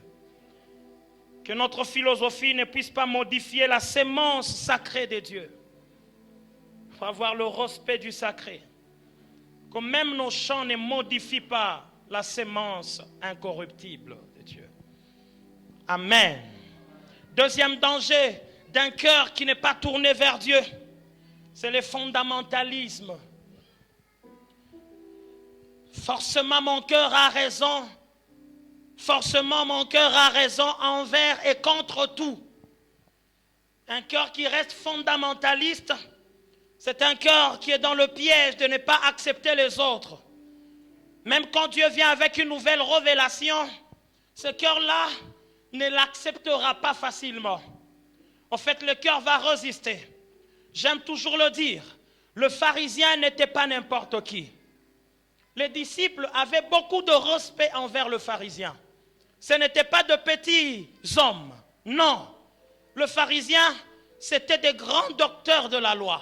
Que notre philosophie ne puisse pas modifier la sémence sacrée de Dieu. Il faut avoir le respect du sacré. Que même nos chants ne modifient pas la sémence incorruptible de Dieu. Amen. Deuxième danger d'un cœur qui n'est pas tourné vers Dieu, c'est le fondamentalisme. Forcément mon cœur a raison. Forcément mon cœur a raison envers et contre tout. Un cœur qui reste fondamentaliste, c'est un cœur qui est dans le piège de ne pas accepter les autres. Même quand Dieu vient avec une nouvelle révélation, ce cœur-là ne l'acceptera pas facilement. En fait, le cœur va résister. J'aime toujours le dire, le pharisien n'était pas n'importe qui. Les disciples avaient beaucoup de respect envers le pharisien. Ce n'étaient pas de petits hommes, non. Le pharisien, c'était des grands docteurs de la loi.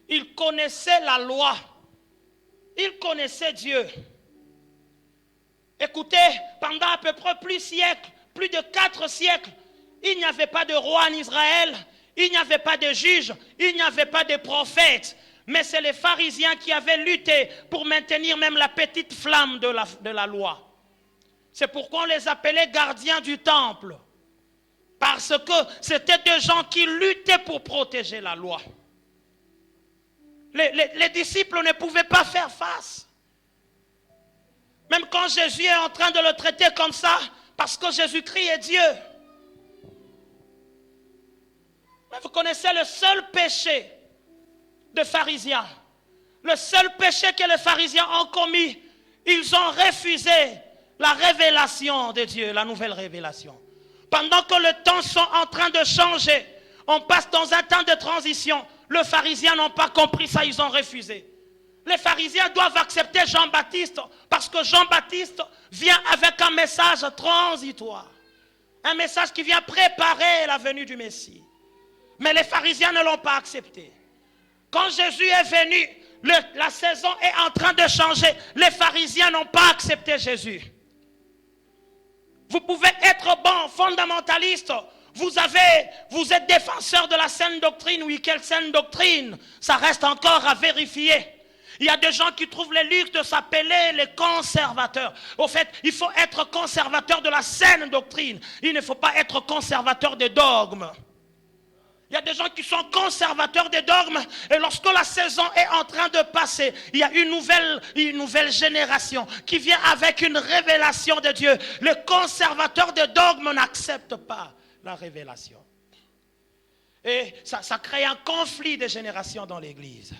Ils connaissaient la loi. Ils connaissaient Dieu. Écoutez, pendant à peu près plus de 4 siècles, il n'y avait pas de roi en Israël, il n'y avait pas de juge, il n'y avait pas de prophète. Mais c'est les pharisiens qui avaient lutté pour maintenir même la petite flamme de la loi. C'est pourquoi on les appelait gardiens du temple. Parce que c'était des gens qui luttaient pour protéger la loi. Les disciples ne pouvaient pas faire face. Même quand Jésus est en train de le traiter comme ça, parce que Jésus-Christ est Dieu. Mais vous connaissez le seul péché des pharisiens. Le seul péché que les pharisiens ont commis, ils ont refusé la révélation de Dieu, la nouvelle révélation. Pendant que le temps sont en train de changer, on passe dans un temps de transition. Les pharisiens n'ont pas compris ça, ils ont refusé. Les pharisiens doivent accepter Jean-Baptiste parce que Jean-Baptiste vient avec un message transitoire. Un message qui vient préparer la venue du Messie. Mais les pharisiens ne l'ont pas accepté. Quand Jésus est venu, la saison est en train de changer. Les pharisiens n'ont pas accepté Jésus. Vous pouvez être bon, fondamentaliste. Vous êtes défenseur de la saine doctrine. Oui, quelle saine doctrine? Ça reste encore à vérifier. Il y a des gens qui trouvent le luxe de s'appeler les conservateurs. Au fait, il faut être conservateur de la saine doctrine. Il ne faut pas être conservateur des dogmes. Il y a des gens qui sont conservateurs des dogmes et lorsque la saison est en train de passer, il y a une nouvelle génération qui vient avec une révélation de Dieu. Les conservateurs des dogmes n'acceptent pas la révélation. Et ça crée un conflit de générations dans l'église.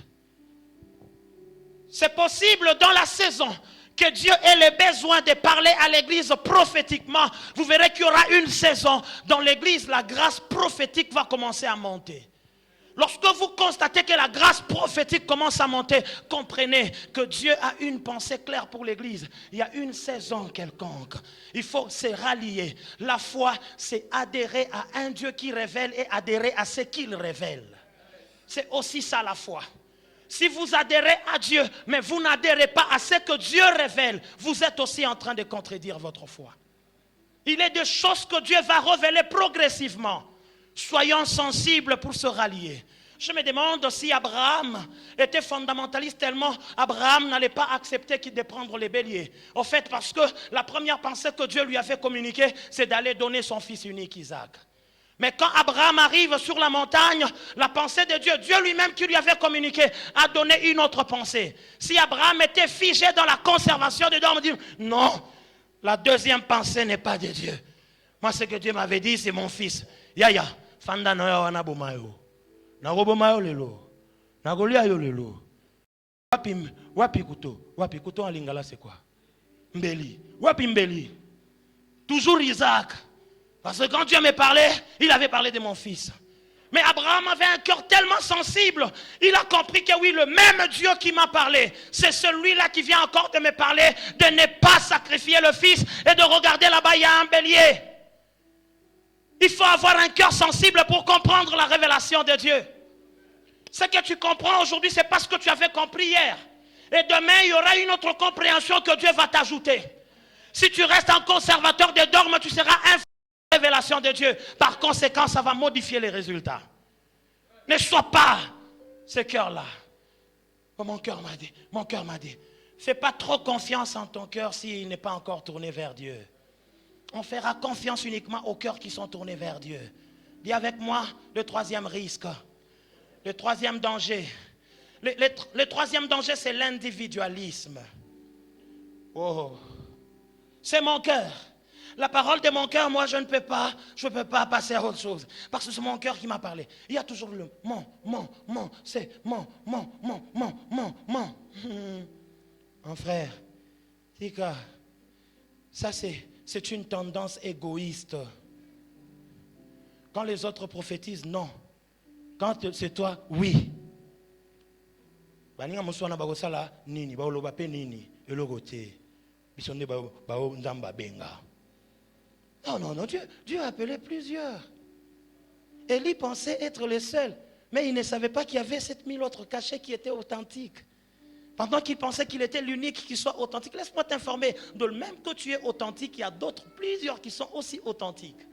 C'est possible dans la saison que Dieu ait le besoin de parler à l'église prophétiquement. Vous verrez qu'il y aura une saison dans l'église, la grâce prophétique va commencer à monter. Lorsque vous constatez que la grâce prophétique commence à monter, comprenez que Dieu a une pensée claire pour l'église. Il y a une saison quelconque. Il faut se rallier. La foi, c'est adhérer à un Dieu qui révèle et adhérer à ce qu'il révèle. C'est aussi ça la foi. Si vous adhérez à Dieu, mais vous n'adhérez pas à ce que Dieu révèle, vous êtes aussi en train de contredire votre foi. Il est des choses que Dieu va révéler progressivement. Soyons sensibles pour se rallier. Je me demande si Abraham était fondamentaliste tellement Abraham n'allait pas accepter de prendre les béliers. Au fait, parce que la première pensée que Dieu lui avait communiquée, c'est d'aller donner son fils unique Isaac. Mais quand Abraham arrive sur la montagne, la pensée de Dieu, Dieu lui-même qui lui avait communiqué, a donné une autre pensée. Si Abraham était figé dans la conservation de Dieu, on me dit, non, la deuxième pensée n'est pas de Dieu. Moi, ce que Dieu m'avait dit, c'est mon fils. Yaya, fanda noya wana bomayo. Nagobomayo lelo. Nagolia yo lelo. Wapi kuto en lingala c'est quoi? Mbeli. Wapi mbeli. Toujours Isaac. Parce que quand Dieu me parlait, il avait parlé de mon fils. Mais Abraham avait un cœur tellement sensible, il a compris que oui, le même Dieu qui m'a parlé, c'est celui-là qui vient encore de me parler, de ne pas sacrifier le fils et de regarder là-bas, il y a un bélier. Il faut avoir un cœur sensible pour comprendre la révélation de Dieu. Ce que tu comprends aujourd'hui, c'est parce que tu avais compris hier. Et demain, il y aura une autre compréhension que Dieu va t'ajouter. Si tu restes un conservateur des dogmes, tu seras un révélation de Dieu. Par conséquent, ça va modifier les résultats. Ne sois pas ce cœur-là. Oh, mon cœur m'a dit. Fais pas trop confiance en ton cœur s'il n'est pas encore tourné vers Dieu. On fera confiance uniquement aux cœurs qui sont tournés vers Dieu. Dis avec moi le troisième risque, le troisième danger. Le troisième danger, c'est l'individualisme. Oh, c'est mon cœur. La parole de mon cœur, moi je ne peux pas passer à autre chose. Parce que c'est mon cœur qui m'a parlé. Il y a toujours le c'est mon. Mon frère, Tika, ça c'est une tendance égoïste. Quand les autres prophétisent, non. Quand c'est toi, oui. Baninga muswana bagosala nini, baoloba pe nini, elogote. Bisonde bao nzamba benga. Non, Dieu a appelé plusieurs. Élie pensait être le seul, mais il ne savait pas qu'il y avait 7000 autres cachés qui étaient authentiques. Pendant qu'il pensait qu'il était l'unique qui soit authentique, laisse-moi t'informer, de même que tu es authentique, il y a d'autres, plusieurs qui sont aussi authentiques.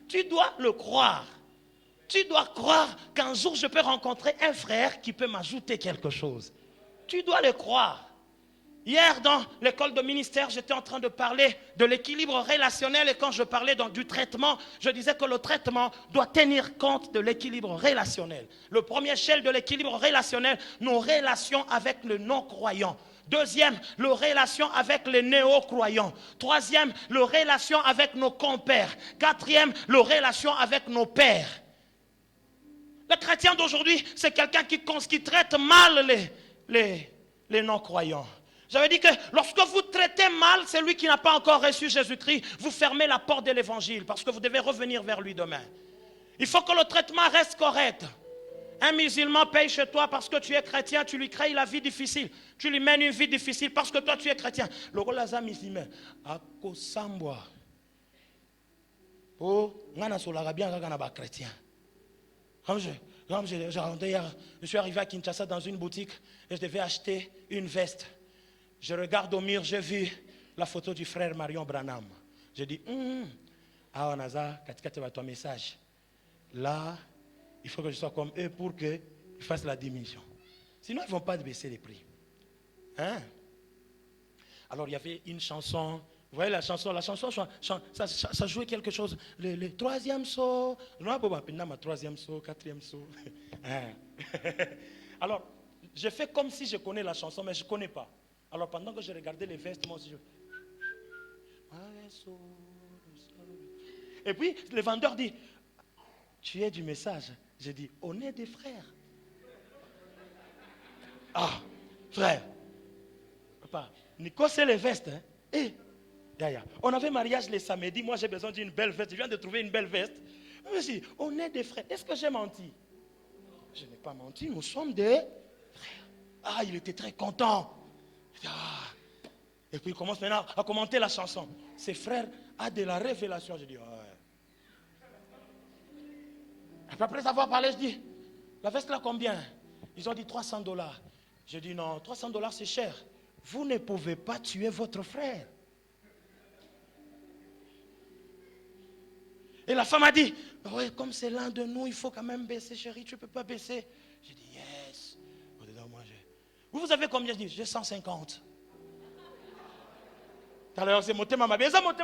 Tu dois le croire. Tu dois croire qu'un jour je peux rencontrer un frère qui peut m'ajouter quelque chose. Tu dois le croire. Hier, dans l'école de ministère, j'étais en train de parler de l'équilibre relationnel et quand je parlais du traitement, je disais que le traitement doit tenir compte de l'équilibre relationnel. Le premier échelle de l'équilibre relationnel, nos relations avec le non-croyant. Deuxième, nos relations avec les néo-croyants. Troisième, nos relations avec nos compères. Quatrième, nos relations avec nos pères. Le chrétien d'aujourd'hui, c'est quelqu'un qui traite mal les non-croyants. J'avais dit que lorsque vous traitez mal celui qui n'a pas encore reçu Jésus-Christ, vous fermez la porte de l'évangile parce que vous devez revenir vers lui demain. Il faut que le traitement reste correct. Un musulman paye chez toi parce que tu es chrétien, tu lui crées la vie difficile. Tu lui mènes une vie difficile parce que toi tu es chrétien. Le rôle des musulmans, à Kosambwa. Oh, ngana solara bien ngana ba chrétien. Je suis arrivé à Kinshasa dans une boutique et je devais acheter une veste. Je regarde au mur, j'ai vu la photo du frère Marion Branham. Je dis, ah, Naza, katikati va ton message. Là, il faut que je sois comme eux pour qu'ils fassent la diminution. Sinon, ils ne vont pas baisser les prix. Hein? Alors, il y avait une chanson. Vous voyez la chanson, ça jouait quelque chose. Le troisième saut. Non, ma troisième saut, quatrième saut. Hein? Alors, je fais comme si je connais la chanson, mais je ne connais pas. Alors pendant que je regardais les vestes, moi aussi Et puis le vendeur dit, tu es du message. J'ai dit, on est des frères. Ah, frère. Papa, Nico, c'est les vestes. Hein? Et, on avait mariage les samedis. Moi, j'ai besoin d'une belle veste. Je viens de trouver une belle veste. Je me suis dit, on est des frères. Est-ce que j'ai menti? Je n'ai pas menti. Nous sommes des frères. Ah, il était très content. Et puis il commence maintenant à commenter la chanson. Ses frères a de la révélation. Je dis, ouais. Après avoir parlé, je dis, la veste là combien? Ils ont dit $300. Je dis, non, $300 c'est cher. Vous ne pouvez pas tuer votre frère. Et la femme a dit, ouais, comme c'est l'un de nous, il faut quand même baisser, chérie, tu ne peux pas baisser. J'ai dit, yes. Vous avez combien? Je dis, j'ai 150. Alors, c'est Motema Mabé. Moi,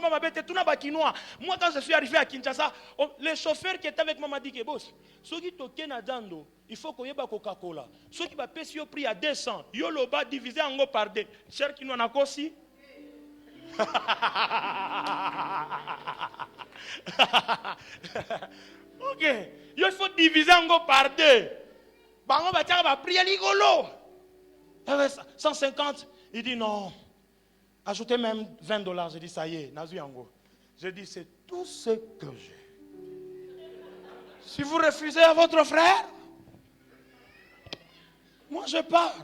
quand je suis arrivé à Kinshasa, le chauffeur qui était avec moi m'a dit que boss, ceux qui toquent na dando, il faut qu'on y ait Coca-Cola. Ceux qui va payer au prix à 200, yo le bas divisé en go par deux. Cher qui nous en a aussi. Ok, il faut diviser en go par deux. Bango va prier ligolo. 150, il dit non. Ajoutez même $20. Je dis ça y est, Nazu Yango. Je dis c'est tout ce que j'ai. Si vous refusez à votre frère, moi je pars.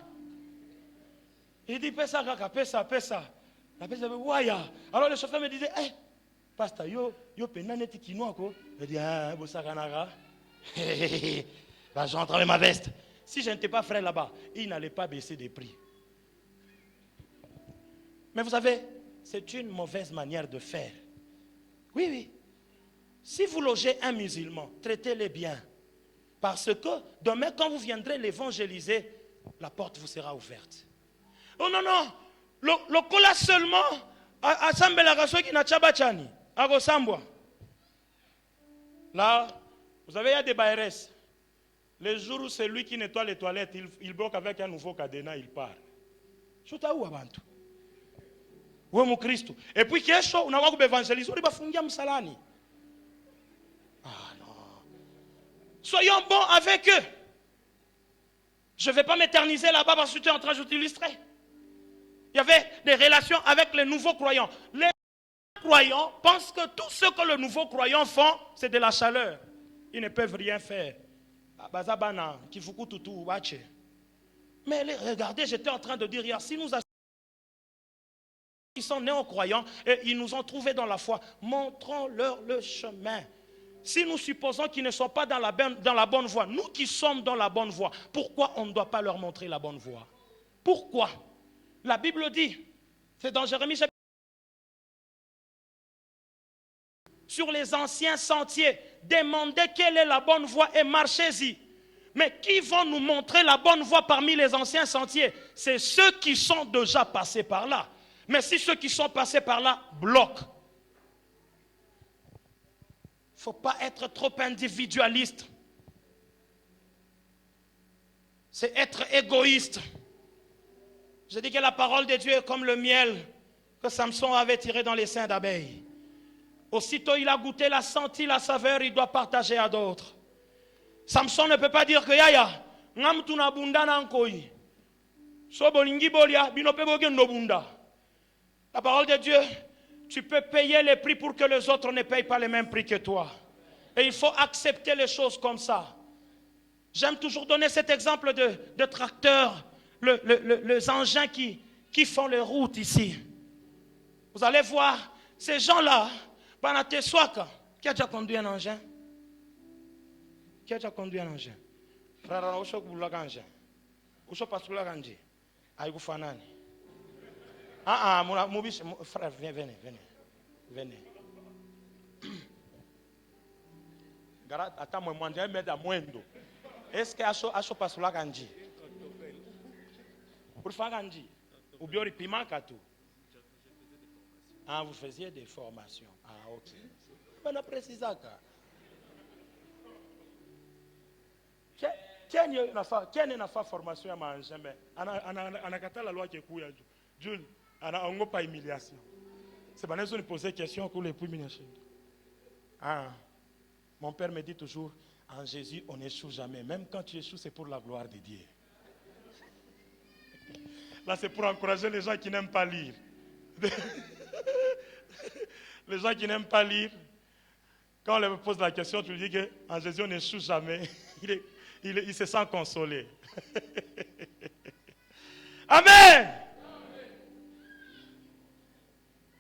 Il dit paie ça, kaka, paie ça. La paie ça, waya. Alors le chauffeur me disait, hey, pasteur, yo penaneti kinoa ko. Je dis ah, bosakanara. Là j'entre avec ma veste. Si je n'étais pas frère là-bas, il n'allait pas baisser des prix. Mais vous savez, c'est une mauvaise manière de faire. Oui. Si vous logez un musulman, traitez-le bien. Parce que demain, quand vous viendrez l'évangéliser, la porte vous sera ouverte. Oh non, non, le cola seulement, à Sambela qui n'a pas chani, à Gosambwa. Là, vous savez, il y a des BRS. Les jours où c'est lui qui nettoie les toilettes, il bloque avec un nouveau cadenas, il part. Je suis où avant tout? Où est mon Christ? Et puis, qu'est-ce que on a évangélisé? On va faire Msalani. Ah non. Soyons bons avec eux. Je ne vais pas m'éterniser là-bas parce que tu es en train de t'illustrer. Il y avait des relations avec les nouveaux croyants. Les croyants pensent que tout ce que les nouveaux croyants font, c'est de la chaleur. Ils ne peuvent rien faire. Mais regardez, j'étais en train de dire hier, si nous qui sont néo-croyants et ils nous ont trouvés dans la foi, montrons-leur le chemin. Si nous supposons qu'ils ne sont pas dans la bonne voie, nous qui sommes dans la bonne voie, pourquoi on ne doit pas leur montrer la bonne voie? Pourquoi? La Bible dit, c'est dans Jérémie chapitre, sur les anciens sentiers, demandez quelle est la bonne voie et marchez-y. Mais qui vont nous montrer la bonne voie parmi les anciens sentiers? C'est ceux qui sont déjà passés par là. Mais si ceux qui sont passés par là bloquent, il ne faut pas être trop individualiste. C'est être égoïste. Je dis que la parole de Dieu est comme le miel que Samson avait tiré dans les seins d'abeilles. Aussitôt il a goûté, il a senti la saveur, il doit partager à d'autres. Samson ne peut pas dire que yaya, ngamtuna bunda nankoi. So bolingi bolia, binope bogendo bunda. La parole de Dieu, tu peux payer les prix pour que les autres ne payent pas les mêmes prix que toi. Et il faut accepter les choses comme ça. J'aime toujours donner cet exemple de tracteurs, les engins qui font les routes ici. Vous allez voir, ces gens-là, Banateswaka, qui a déjà conduit un engin? Qui a déjà conduit un engin? Frère, on a un engin. On a un engin. Frère, venez. Attends, moi, est-ce que Acho passe la ganji? Pour faire ganji? Ou bien le piment katou? Ah, vous faisiez des formations. Ah, ok. Mais on précise ça. Qui n'a pas formation à manger? Mais on a la loi qui est cool. Jules, on n'a pas humiliation. C'est pas nous poser question pour les premiers. Ah, mon père me dit toujours, en Jésus, on n'échoue jamais. Même quand tu échoues, c'est pour la gloire de Dieu. Là, c'est pour encourager les gens qui n'aiment pas lire. Les gens qui n'aiment pas lire, quand on leur pose la question, tu lui dis qu'en Jésus, on n'échoue jamais. Il se sent consolé. Amen.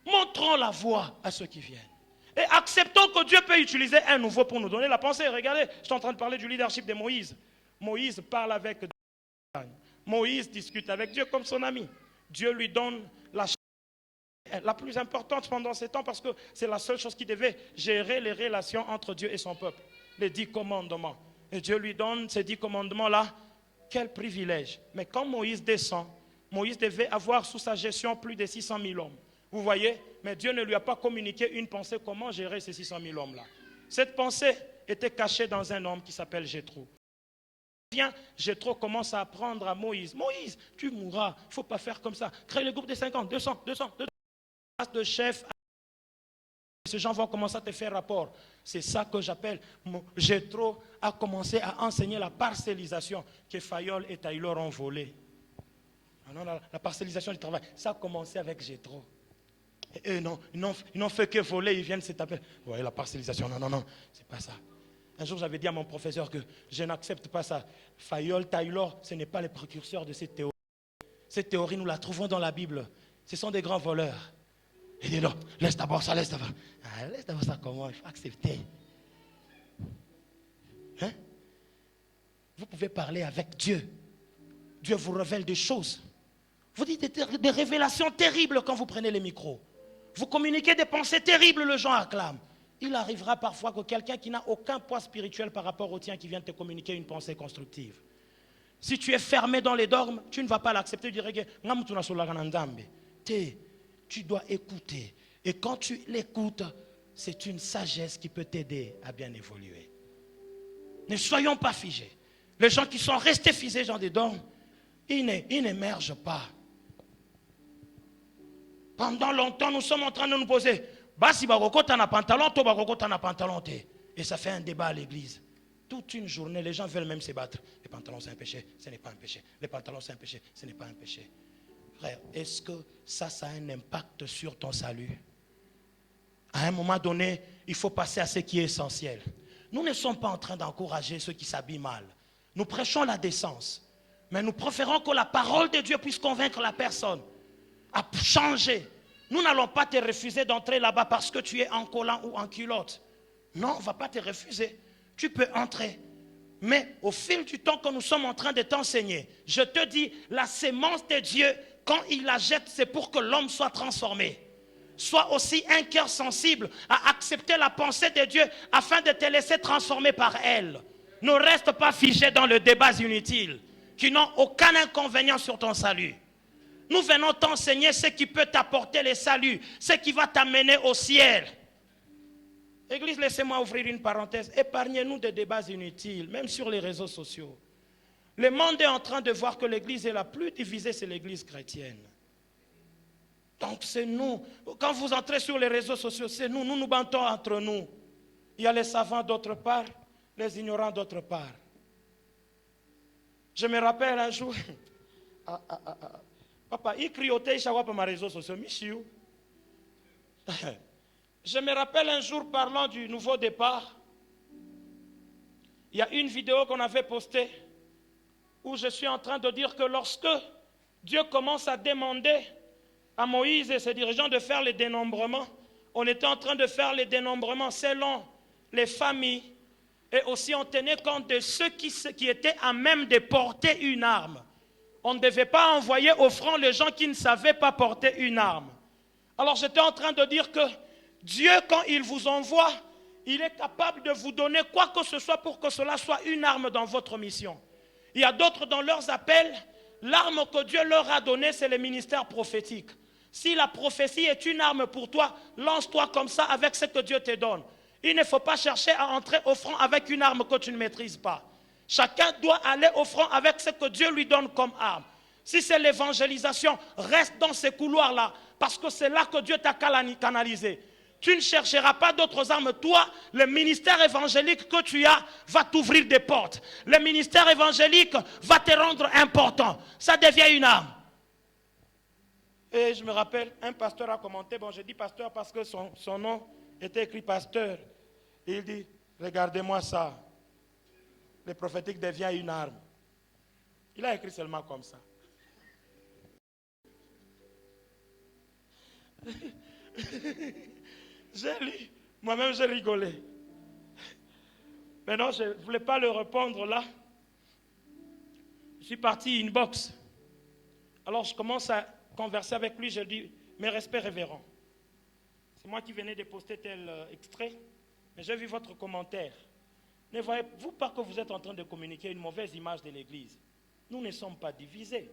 Montrons la voie à ceux qui viennent. Et acceptons que Dieu peut utiliser un nouveau pour nous donner la pensée. Regardez, je suis en train de parler du leadership de Moïse. Moïse parle avec Dieu. Moïse discute avec Dieu comme son ami. Dieu lui donne la plus importante pendant ces temps parce que c'est la seule chose qui devait gérer les relations entre Dieu et son peuple. Les 10 commandements. Et Dieu lui donne ces 10 commandements-là. Quel privilège. Mais quand Moïse descend, Moïse devait avoir sous sa gestion plus de 600 000 hommes. Vous voyez? Mais Dieu ne lui a pas communiqué une pensée comment gérer ces 600 000 hommes-là. Cette pensée était cachée dans un homme qui s'appelle Jéthro. Jéthro commence à apprendre à Moïse. Moïse, tu mourras, il ne faut pas faire comme ça. Crée le groupe de 50, 200. De chef. Ces gens vont commencer à te faire rapport. C'est ça que j'appelle. Jéthro a commencé à enseigner la parcellisation que Fayol et Taylor ont volé. Non, la parcellisation du travail, ça a commencé avec Jéthro. Et eux, non, ils n'ont fait que voler, ils viennent se taper. Vous voyez la parcellisation, non, c'est pas ça. Un jour, j'avais dit à mon professeur que je n'accepte pas ça. Fayol, Taylor, ce n'est pas les précurseurs de cette théorie. Cette théorie, nous la trouvons dans la Bible. Ce sont des grands voleurs. Il dit non, laisse d'abord ça, laisse d'abord. Ah, laisse d'abord ça comment? Il faut accepter. Hein? Vous pouvez parler avec Dieu. Dieu vous révèle des choses. Vous dites des révélations terribles quand vous prenez les micros. Vous communiquez des pensées terribles, les gens acclament. Il arrivera parfois que quelqu'un qui n'a aucun poids spirituel par rapport au tien qui vient te communiquer une pensée constructive. Si tu es fermé dans les dogmes, tu ne vas pas l'accepter. Tu dois écouter. Et quand tu l'écoutes, c'est une sagesse qui peut t'aider à bien évoluer. Ne soyons pas figés. Les gens qui sont restés figés dans des dogmes, ils n'émergent pas. Pendant longtemps, nous sommes en train de nous poser, Basi Bagokota na pantalon, to Bagokota na pantalon. Et ça fait un débat à l'église. Toute une journée, les gens veulent même se battre. Les pantalons, c'est un péché, ce n'est pas un péché. Les pantalons, c'est un péché, ce n'est pas un péché. Frère, est-ce que ça a un impact sur ton salut? À un moment donné, il faut passer à ce qui est essentiel. Nous ne sommes pas en train d'encourager ceux qui s'habillent mal. Nous prêchons la décence. Mais nous préférons que la parole de Dieu puisse convaincre la personne à changer. Nous n'allons pas te refuser d'entrer là-bas parce que tu es en collant ou en culotte. Non, on ne va pas te refuser. Tu peux entrer. Mais au fil du temps que nous sommes en train de t'enseigner, je te dis, la sémence de Dieu, quand il la jette, c'est pour que l'homme soit transformé. Sois aussi un cœur sensible à accepter la pensée de Dieu afin de te laisser transformer par elle. Ne reste pas figé dans le débat inutile qui n'ont aucun inconvénient sur ton salut. Nous venons t'enseigner ce qui peut t'apporter le salut, ce qui va t'amener au ciel. Église, laissez-moi ouvrir une parenthèse. Épargnez-nous des débats inutiles, même sur les réseaux sociaux. Le monde est en train de voir que l'église est la plus divisée, c'est l'église chrétienne. Donc c'est nous. Quand vous entrez sur les réseaux sociaux, c'est nous. Nous nous battons entre nous. Il y a les savants d'autre part, les ignorants d'autre part. Je me rappelle un jour, papa, il criotait, il chawa pour mes réseaux sociaux, Michiou. Je me rappelle un jour parlant du nouveau départ. Il y a une vidéo qu'on avait postée où je suis en train de dire que lorsque Dieu commence à demander à Moïse et ses dirigeants de faire les dénombrements, on était en train de faire les dénombrements selon les familles et aussi on tenait compte de ceux qui étaient à même de porter une arme. On ne devait pas envoyer au front les gens qui ne savaient pas porter une arme. Alors j'étais en train de dire que Dieu, quand il vous envoie, il est capable de vous donner quoi que ce soit pour que cela soit une arme dans votre mission. Il y a d'autres dans leurs appels, l'arme que Dieu leur a donnée, c'est le ministère prophétique. Si la prophétie est une arme pour toi, lance-toi comme ça avec ce que Dieu te donne. Il ne faut pas chercher à entrer au front avec une arme que tu ne maîtrises pas. Chacun doit aller au front avec ce que Dieu lui donne comme arme. Si c'est l'évangélisation, reste dans ces couloirs-là, parce que c'est là que Dieu t'a canalisé. Tu ne chercheras pas d'autres armes. Toi, le ministère évangélique que tu as va t'ouvrir des portes. Le ministère évangélique va te rendre important. Ça devient une arme. Et je me rappelle, un pasteur a commenté, bon, je dis pasteur parce que son nom était écrit pasteur. Et il dit, regardez-moi ça. Le prophétique devient une arme. Il a écrit seulement comme ça. J'ai lu, moi-même j'ai rigolé. Mais non, je ne voulais pas le répondre là. Je suis parti inbox. Alors je commence à converser avec lui, je dis, mes respects révérends. C'est moi qui venais de poster tel extrait, mais j'ai vu votre commentaire. Ne voyez-vous pas que vous êtes en train de communiquer une mauvaise image de l'Église? Nous ne sommes pas divisés.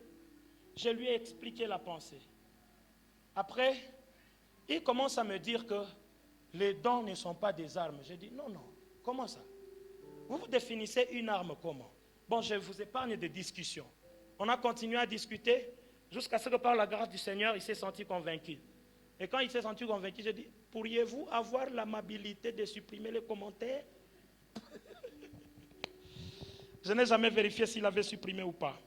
Je lui ai expliqué la pensée. Après, il commence à me dire que les dons ne sont pas des armes. J'ai dit, non, comment ça? Vous définissez une arme comment? Bon, je vous épargne des discussions. On a continué à discuter jusqu'à ce que par la grâce du Seigneur, il s'est senti convaincu. Et quand il s'est senti convaincu, j'ai dit, pourriez-vous avoir l'amabilité de supprimer les commentaires? Je n'ai jamais vérifié s'il avait supprimé ou pas.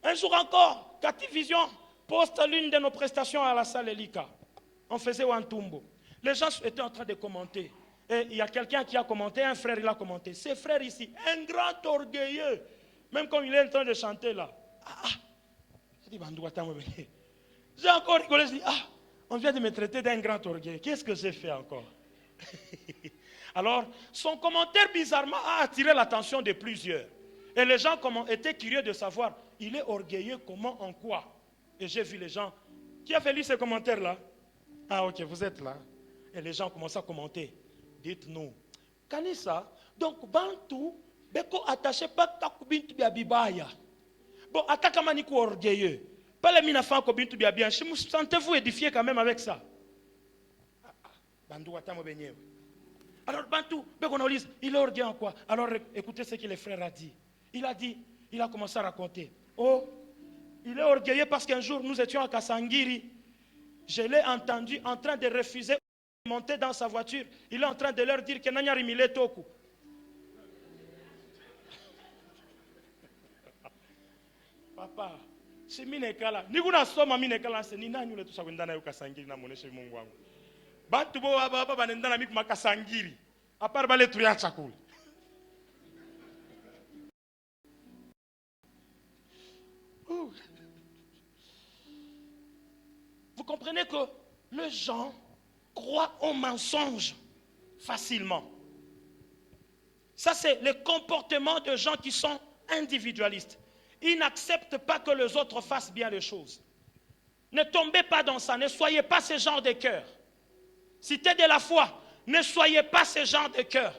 Un jour encore, Cathy Vision poste l'une de nos prestations à la salle Elika. On faisait Wantumbo. Les gens étaient en train de commenter. Et il y a quelqu'un qui a commenté, un frère il a commenté. Ce frère ici, un grand orgueilleux. Même quand il est en train de chanter là. J'ai dit, j'ai encore rigolé. Je dis, on vient de me traiter d'un grand orgueil. Qu'est-ce que j'ai fait encore? Alors, son commentaire bizarrement a attiré l'attention de plusieurs. Et les gens étaient curieux de savoir, il est orgueilleux comment, en quoi? Et j'ai vu les gens, qui avaient lu ces commentaires-là? Ah ok, vous êtes là. Et les gens commencent à commenter. Dites-nous, Kanissa, donc Bantou, Beko attaché pas ta kubintu bia bibaya. Bon, atakama ni ko orgueilleux. Pas les minafan ko bintu bia bien. Sentez-vous édifié quand même avec ça. Bandou atamo benyewe. Alors Bantou, il est orgueilleux en quoi? Alors écoutez ce que le frère a dit. Il a commencé à raconter. Oh, il est orgueilleux parce qu'un jour nous étions à Kasangiri. Je l'ai entendu en train de refuser de monter dans sa voiture. Il est en train de leur dire que Nanyari Mile Toku. Papa, si minekala, ni kuna soma minekala se ni nani ule tusakwenda nayo Kasangiri na muoneshe Mungu wangu. Bantu bo baba banenda na miku makasangiri. Apart bale tuya chakula. Vous comprenez que les gens croient au mensonge facilement. Ça, c'est le comportement de gens qui sont individualistes. Ils n'acceptent pas que les autres fassent bien les choses. Ne tombez pas dans ça. Ne soyez pas ce genre de cœur. Si tu es de la foi, ne soyez pas ce genre de cœur.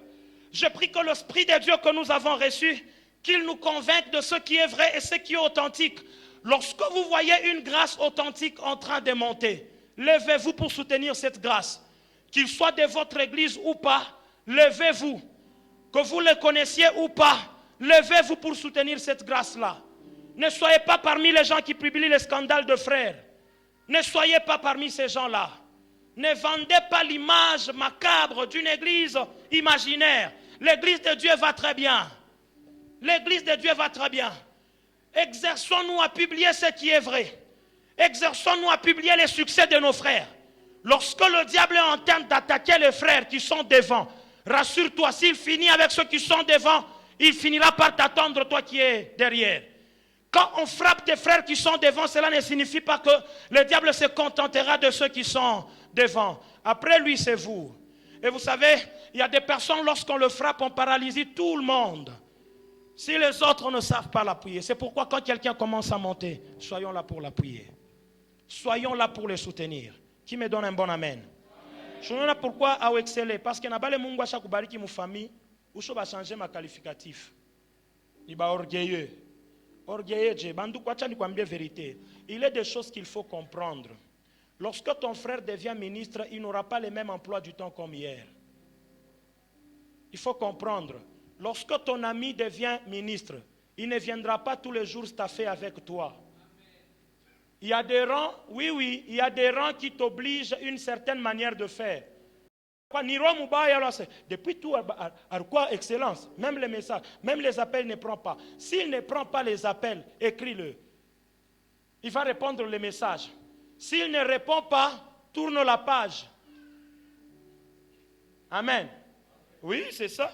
Je prie que l'Esprit de Dieu que nous avons reçu, qu'il nous convainque de ce qui est vrai et ce qui est authentique. Lorsque vous voyez une grâce authentique en train de monter, levez-vous pour soutenir cette grâce. Qu'il soit de votre église ou pas, levez-vous. Que vous le connaissiez ou pas, levez-vous pour soutenir cette grâce-là. Ne soyez pas parmi les gens qui publient les scandales de frères. Ne soyez pas parmi ces gens-là. Ne vendez pas l'image macabre d'une église imaginaire. L'église de Dieu va très bien. L'église de Dieu va très bien. Exerçons-nous à publier ce qui est vrai. Exerçons-nous à publier les succès de nos frères. Lorsque le diable est en train d'attaquer les frères qui sont devant, rassure-toi, s'il finit avec ceux qui sont devant, il finira par t'attendre, toi qui es derrière. Quand on frappe tes frères qui sont devant, cela ne signifie pas que le diable se contentera de ceux qui sont devant. Après lui, c'est vous. Et vous savez, il y a des personnes, lorsqu'on le frappe, on paralyse tout le monde. Si les autres ne savent pas l'appuyer, c'est pourquoi quand quelqu'un commence à monter, soyons là pour l'appuyer. Soyons là pour le soutenir. Qui me donne un bon amen? Je ne sais pas pourquoi à exceller. Parce que n'a pas le monde qui kubariki mu famille, ou je vais changer ma qualificatif. Il va orgueilleux. Orgueilleux, Dieu. Bandou kwa tcha ni kwambie vérité. Il y a des choses qu'il faut comprendre. Lorsque ton frère devient ministre, il n'aura pas le même emploi du temps comme hier. Il faut comprendre. Lorsque ton ami devient ministre, il ne viendra pas tous les jours staffer avec toi. Il y a des rangs, oui, il y a des rangs qui t'obligent une certaine manière de faire. Depuis tout, à quoi excellence, même les messages, même les appels ne prend pas. S'il ne prend pas les appels, écris-le. Il va répondre les messages. S'il ne répond pas, tourne la page. Amen. Oui, c'est ça.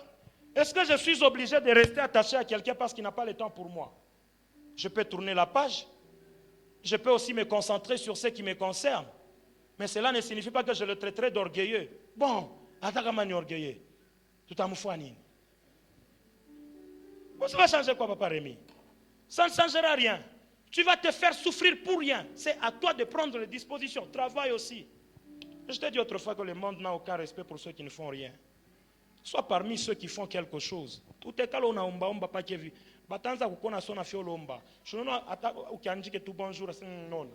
Est-ce que je suis obligé de rester attaché à quelqu'un parce qu'il n'a pas le temps pour moi? Je peux tourner la page. Je peux aussi me concentrer sur ce qui me concerne. Mais cela ne signifie pas que je le traiterai d'orgueilleux. Bon, Atakamani orgueilleux. Tout à moufouanine. Ça va changer quoi, Papa Rémi? Ça ne changera rien. Tu vas te faire souffrir pour rien. C'est à toi de prendre les dispositions. Travaille aussi. Je t'ai dit autrefois que le monde n'a aucun respect pour ceux qui ne font rien. Sois parmi ceux qui font quelque chose. Tout est calme, on a pas vu. Batanza kukona sona fiolomba. Je ne sais pas si tu tout bonjour. Non.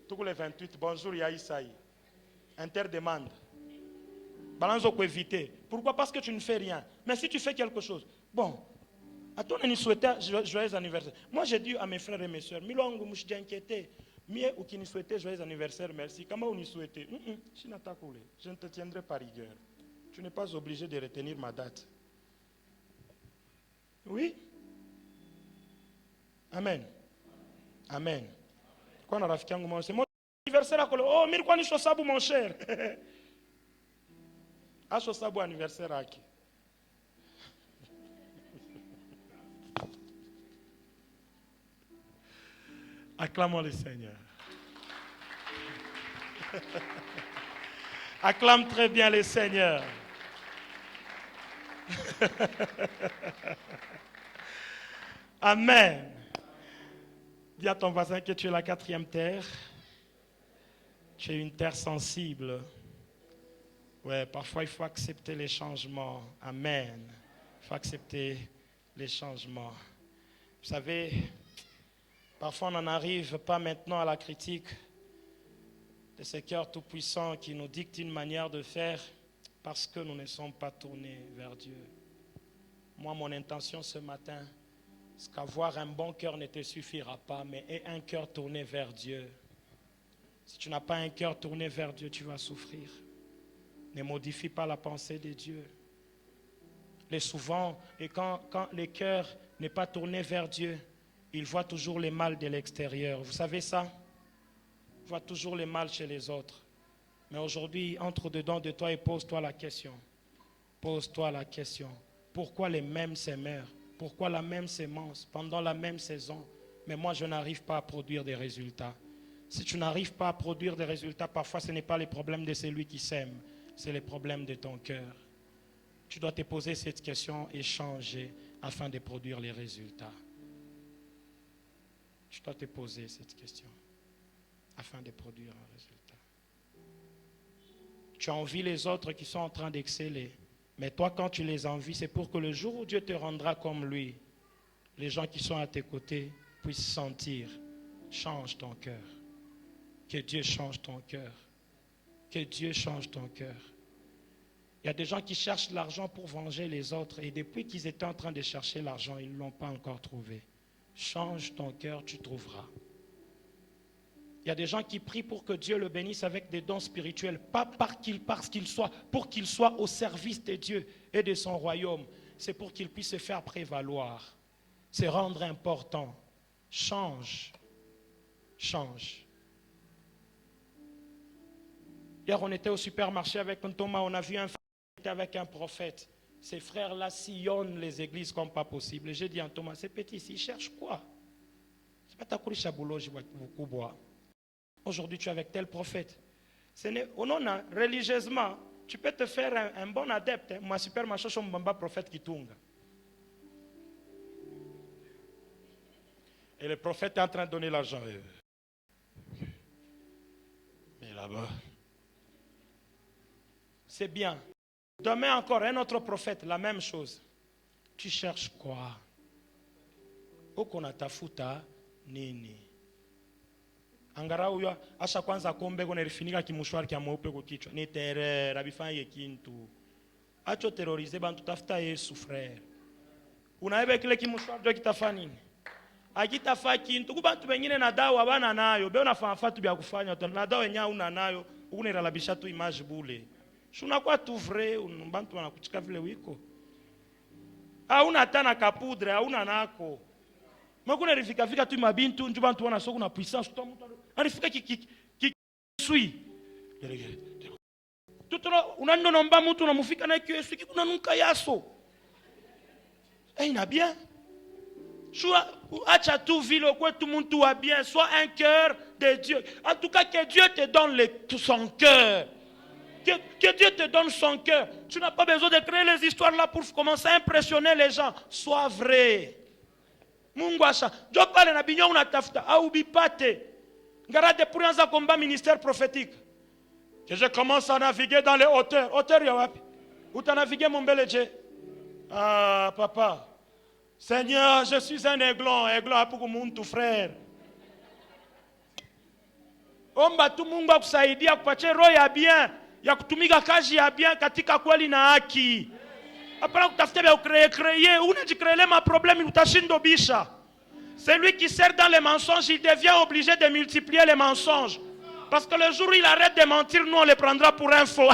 Tout les 28, bonjour Yaïsaï. Interdemande. Balance au éviter. Pourquoi? Parce que tu ne fais rien. Mais si tu fais quelque chose, bon, à ton souhaiter joyeux anniversaire. Moi j'ai dit à mes frères et mes soeurs, Milongo mouchidi inquiété. Mieux ou qui nous souhaitait joyeux anniversaire, merci. Comment on nous souhaitait? Je ne te tiendrai pas rigueur. Tu n'es pas obligé de retenir ma date. Oui? Amen. Amen. Quoi on a rafiki yangu c'est mon anniversaire à Kolo. Oh, mire quoi ni chosabu mon cher. A chosabu anniversaire à qui? Acclamons le Seigneur. Acclame très bien le Seigneur. Amen. Dis à ton voisin que tu es la 4e terre. Tu es une terre sensible. Ouais, parfois il faut accepter les changements. Amen. Il faut accepter les changements. Vous savez, parfois on n'en arrive pas maintenant à la critique de ce cœur tout-puissant qui nous dicte une manière de faire parce que nous ne sommes pas tournés vers Dieu. Moi, mon intention ce matin, c'est qu'avoir un bon cœur ne te suffira pas, mais aie un cœur tourné vers Dieu. Si tu n'as pas un cœur tourné vers Dieu, tu vas souffrir. Ne modifie pas la pensée de Dieu. Souvent, et quand le cœur n'est pas tourné vers Dieu, il voit toujours les mal de l'extérieur. Vous savez ça? Il voit toujours les mal chez les autres. Mais aujourd'hui, entre dedans de toi et pose-toi la question. Pose-toi la question. Pourquoi les mêmes semeurs? Pourquoi la même sémence pendant la même saison? Mais moi, je n'arrive pas à produire des résultats. Si tu n'arrives pas à produire des résultats, parfois ce n'est pas le problème de celui qui sème, c'est le problème de ton cœur. Tu dois te poser cette question et changer afin de produire les résultats. Tu dois te poser cette question afin de produire un résultat. Tu envies les autres qui sont en train d'exceller. Mais toi, quand tu les envies, c'est pour que le jour où Dieu te rendra comme lui, les gens qui sont à tes côtés puissent sentir. Change ton cœur. Que Dieu change ton cœur. Que Dieu change ton cœur. Il y a des gens qui cherchent l'argent pour venger les autres. Et depuis qu'ils étaient en train de chercher l'argent, ils ne l'ont pas encore trouvé. Change ton cœur, tu trouveras. Il y a des gens qui prient pour que Dieu le bénisse avec des dons spirituels, pas pour qu'il soit au service de Dieu et de son royaume. C'est pour qu'il puisse se faire prévaloir, se rendre important. Change. Change. Hier, on était au supermarché avec un Thomas, on a vu un frère qui était avec un prophète. Ces frères-là sillonnent les églises comme pas possible. J'ai dit à Thomas, ces petits ici, ils cherchent quoi? C'est pas ta couille chaboulo, je vois beaucoup boire. Aujourd'hui, tu es avec tel prophète. Religieusement, tu peux te faire un bon adepte. Moi, super macho, je suis un prophète qui tunga. Et le prophète est en train de donner l'argent. Mais là-bas, c'est bien. Demain encore, un autre prophète, la même chose. Tu cherches quoi? Ukonatafuta nini? Angara huyo asha kwanza kombe kone rifinika kimushwari kia mweupe kwa kichwa. Ni terera bifanye kintu. Acho terrorize bantu tafuta Yesu frère. Unaebe kile kimushwari ndio kitafanya nini? Akitafa kintu kubantu bengine na dawa bana nayo. Be unafanya fatu bya kufanya na dawa nya una nayo. Uneralabisha tu image bule. Shuna kwa tu vrai bantu wanakuchika vile wiko. Hauna tana kapudre, hauna nako. Mwakuna rifika tu mabintu njuba bantu wana soko na puissance to mtu. Arifika ki sui. Tutoro unando nomba mtu unamufika na Yesu kuna nuka yaso. Ina bien. Choua acha tout vile quoi tout monde tout va bien, sois un cœur de Dieu. En tout cas que Dieu te donne son cœur. Que Dieu te donne son cœur. Tu n'as pas besoin de créer les histoires là pour commencer à impressionner les gens. Sois vrai. Mungu asha. Jo pale na binyo unatafuta au bipate. Ngarade pour un combat ministère prophétique. Que je commence à naviguer dans les hauteurs. Hauteur ya wapi? Où tu navigué mon bel Dieu? Ah papa. Seigneur, je suis un aiglon pour mon tout frère. Omba tu Mungu akusaidia kupatia roho ya bien, ya kutumika kazi ya bien katika kweli na haki. Hapana kutafuta vya créer, unajicréer ma problème utashindo bisha. Celui qui sert dans les mensonges, il devient obligé de multiplier les mensonges. Parce que le jour où il arrête de mentir, nous on le prendra pour un faux.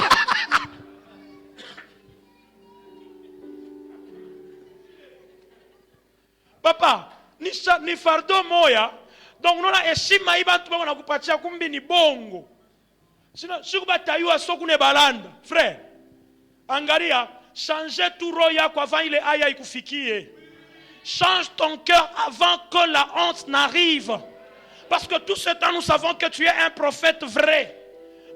Papa, ni fardo moya. Donc nous na heshima iba tu bana kupatia kumbi ni bongo. Sina sikuba tayua soku ne balanda. Frère, angalia, changer tout roho yako avant ile aya ikufikie. Change ton cœur avant que la honte n'arrive. Parce que tout ce temps nous savons que tu es un prophète vrai.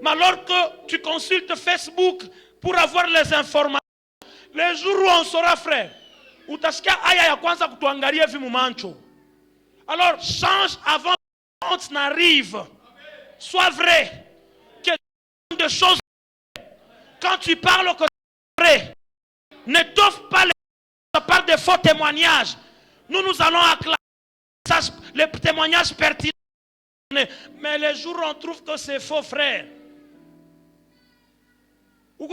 Mais alors que tu consultes Facebook pour avoir les informations, les jours où on sera frère, utasikia aya ya kwanza kutuangalia hivi mumancho. Alors change avant que la honte n'arrive. Sois vrai. Que de choses quand tu parles que tu es vrai. Ne t'offre pas les par des faux témoignages. Nous allons acclamer les témoignages pertinents. Mais les jours où on trouve que c'est faux, frère. Donc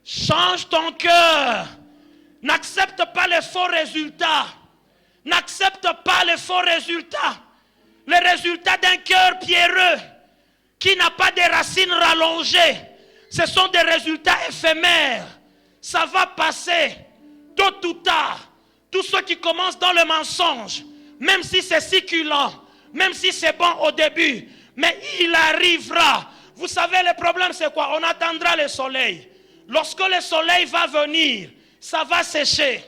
change ton cœur. N'accepte pas les faux résultats. N'accepte pas les faux résultats. Les résultats d'un cœur pierreux qui n'a pas de racines rallongées. Ce sont des résultats éphémères. Ça va passer tôt ou tard. Tous ceux qui commencent dans le mensonge, même si c'est succulent, même si c'est bon au début, mais il arrivera. Vous savez, le problème c'est quoi? On attendra le soleil. Lorsque le soleil va venir, ça va sécher.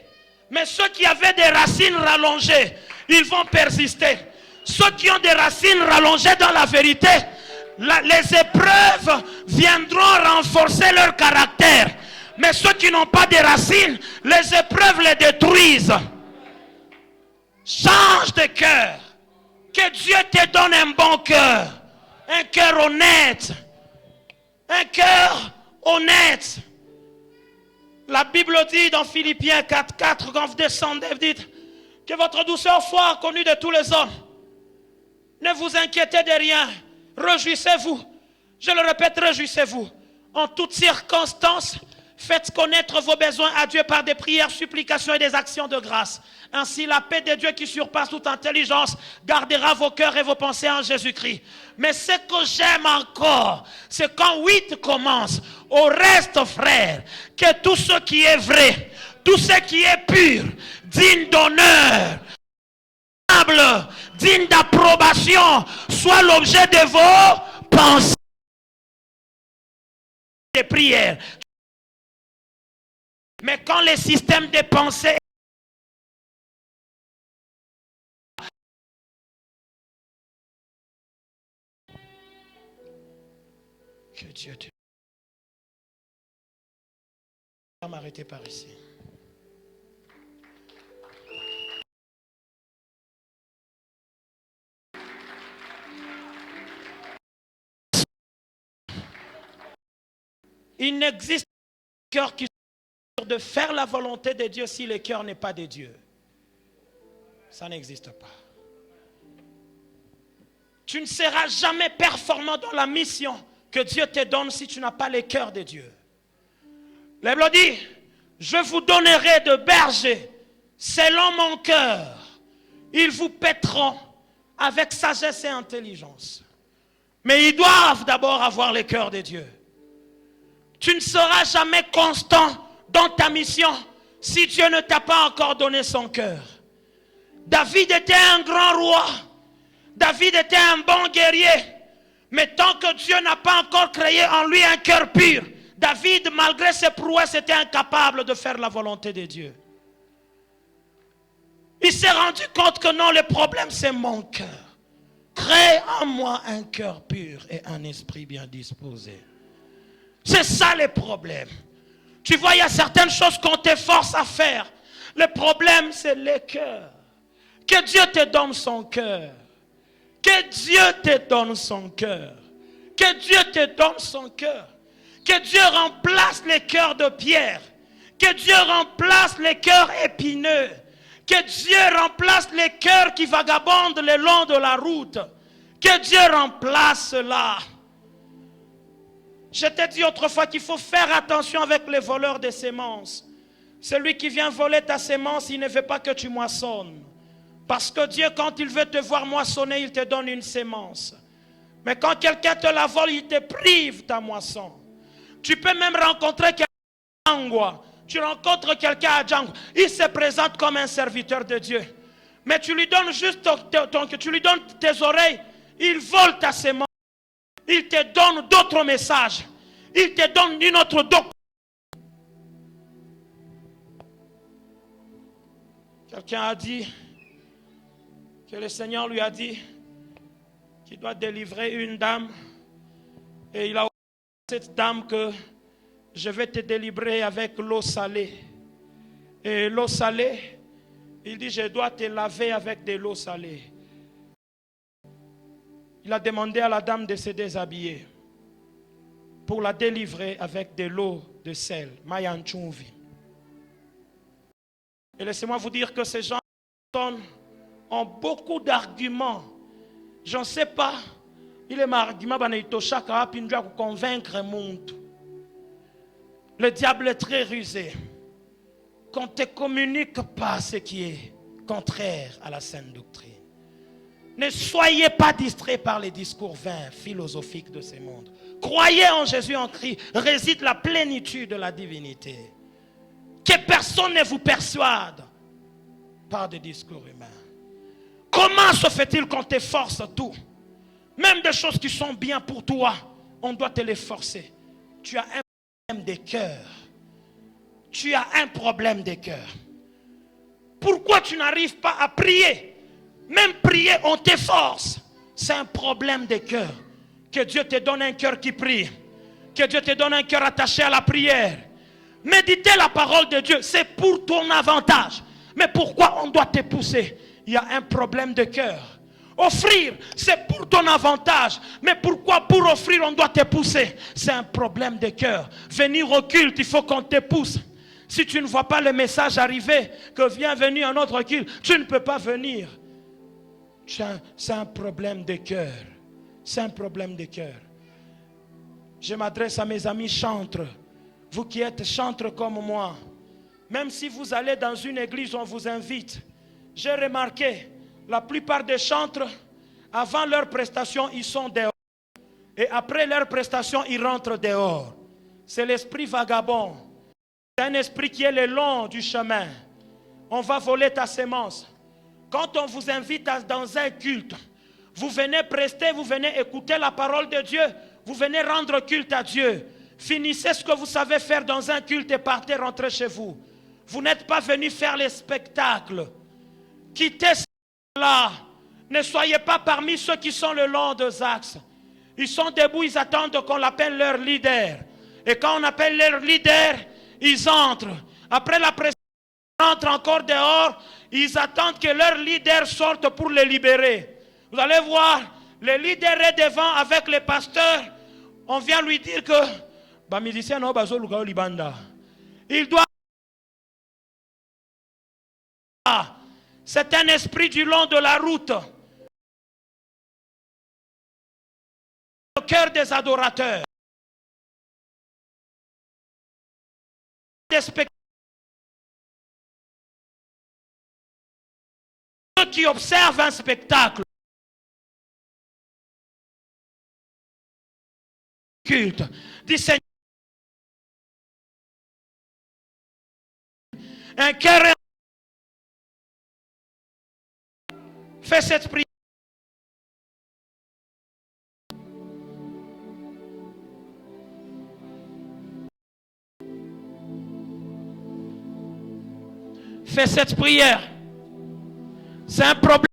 Mais ceux qui avaient des racines rallongées, ils vont persister. Ceux qui ont des racines rallongées dans la vérité, les épreuves viendront renforcer leur caractère. Mais ceux qui n'ont pas de racines, les épreuves les détruisent. Change de cœur. Que Dieu te donne un bon cœur. Un cœur honnête. Un cœur honnête. La Bible dit dans Philippiens 4:4, quand vous descendez, vous dites que votre douceur soit connue de tous les hommes. Ne vous inquiétez de rien. Réjouissez-vous. Je le répète, réjouissez-vous. En toutes circonstances, faites connaître vos besoins à Dieu par des prières, supplications et des actions de grâce. Ainsi, la paix de Dieu qui surpasse toute intelligence gardera vos cœurs et vos pensées en Jésus-Christ. Mais ce que j'aime encore, c'est quand 8 commence. Au reste, frère, que tout ce qui est vrai, tout ce qui est pur, digne d'honneur, digne d'approbation, soit l'objet de vos pensées et prières. Mais quand le système de pensée que Dieu te... Je vais m'arrêter par ici. Il n'existe qu'un cœur qui soit de faire la volonté de Dieu si le cœur n'est pas de Dieu. Ça n'existe pas. Tu ne seras jamais performant dans la mission que Dieu te donne si tu n'as pas le cœur de Dieu. La Bible dit, je vous donnerai de bergers selon mon cœur. Ils vous paîtront avec sagesse et intelligence. Mais ils doivent d'abord avoir le cœur de Dieu. Tu ne seras jamais constant dans ta mission si Dieu ne t'a pas encore donné son cœur. David était un grand roi. David était un bon guerrier. Mais tant que Dieu n'a pas encore créé en lui un cœur pur, David, malgré ses prouesses, était incapable de faire la volonté de Dieu. Il s'est rendu compte que non, le problème c'est mon cœur. Crée en moi un cœur pur et un esprit bien disposé. C'est ça le problème. Tu vois, il y a certaines choses qu'on te force à faire. Le problème, c'est le cœur. Que Dieu te donne son cœur. Que Dieu te donne son cœur. Que Dieu te donne son cœur. Que Dieu remplace les cœurs de pierre. Que Dieu remplace les cœurs épineux. Que Dieu remplace les cœurs qui vagabondent le long de la route. Que Dieu remplace cela. Je t'ai dit autrefois qu'il faut faire attention avec les voleurs de semences. Celui qui vient voler ta semence, il ne veut pas que tu moissonnes. Parce que Dieu, quand il veut te voir moissonner, il te donne une semence. Mais quand quelqu'un te la vole, il te prive ta moisson. Tu peux même rencontrer quelqu'un à Djangwa. Tu rencontres quelqu'un à Djangwa. Il se présente comme un serviteur de Dieu. Mais tu lui donnes juste tu lui donnes tes oreilles. Il vole ta semence. Il te donne d'autres messages. Il te donne une autre doctrine. Quelqu'un a dit que le Seigneur lui a dit qu'il doit délivrer une dame. Et il a dit à cette dame que je vais te délivrer avec l'eau salée. et l'eau salée. Il dit, je dois te laver avec de l'eau salée. Il a demandé à la dame de se déshabiller pour la délivrer avec de l'eau de sel. Mayanchumvi. Et laissez-moi vous dire que ces gens ont beaucoup d'arguments. Je ne sais pas. Il est argument pour convaincre le monde. Le diable est très rusé. Qu'on ne te communique pas ce qui est contraire à la saine doctrine. Ne soyez pas distraits par les discours vains, philosophiques de ce monde. Croyez en Jésus en Christ, réside la plénitude de la divinité. Que personne ne vous persuade par des discours humains. Comment se fait-il qu'on te force tout? Même des choses qui sont bien pour toi, on doit te les forcer. Tu as un problème de cœur. Tu as un problème de cœur. Pourquoi tu n'arrives pas à prier? Même prier, on te force. C'est un problème de cœur. Que Dieu te donne un cœur qui prie. Que Dieu te donne un cœur attaché à la prière. Méditer la parole de Dieu, c'est pour ton avantage. Mais pourquoi on doit te pousser? Il y a un problème de cœur. Offrir, c'est pour ton avantage. Mais pourquoi pour offrir on doit te pousser? C'est un problème de cœur. Venir au culte, il faut qu'on te pousse. Si tu ne vois pas le message arriver, que vient venir un autre culte, tu ne peux pas venir. C'est un problème de cœur. C'est un problème de cœur. Je m'adresse à mes amis chantres. Vous qui êtes chantres comme moi. Même si vous allez dans une église, on vous invite. J'ai remarqué, la plupart des chantres, avant leur prestation, ils sont dehors. Et après leur prestation, ils rentrent dehors. C'est l'esprit vagabond. C'est un esprit qui est le long du chemin. On va voler ta sémence. Quand on vous invite dans un culte, vous venez prester, vous venez écouter la parole de Dieu, vous venez rendre culte à Dieu. Finissez ce que vous savez faire dans un culte et partez rentrer chez vous. Vous n'êtes pas venu faire les spectacles. Quittez cela. Ne soyez pas parmi ceux qui sont le long des axes. Ils sont debout, ils attendent qu'on l'appelle leur leader. Et quand on appelle leur leader, ils entrent. Après la présentation, ils rentrent encore dehors. Ils attendent que leur leader sorte pour les libérer. Vous allez voir, le leader est devant avec les pasteurs. On vient lui dire que il doit. C'est un esprit du long de la route. Le cœur des adorateurs. Des spectateurs. Ceux qui observent un spectacle. Culte. Dit Seigneur. Un cœur. Fais cette prière. Fais cette prière. C'est un problème.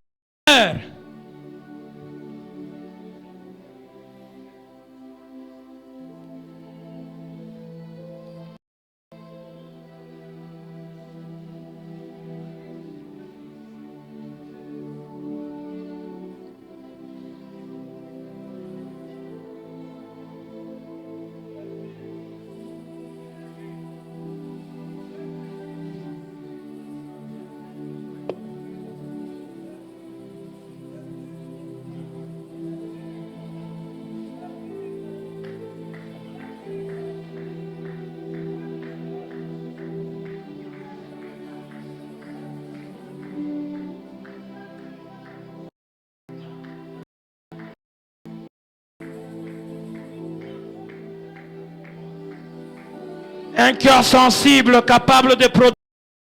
Un cœur sensible, capable de produire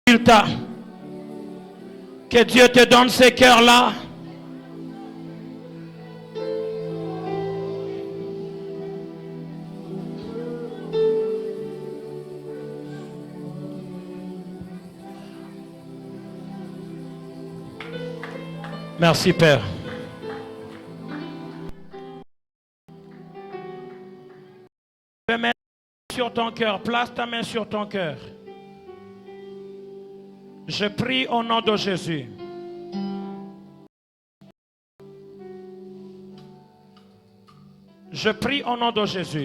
des résultats. Que Dieu te donne ces cœurs-là. Merci Père. Sur ton cœur, place ta main sur ton cœur. Je prie au nom de Jésus. Je prie au nom de Jésus.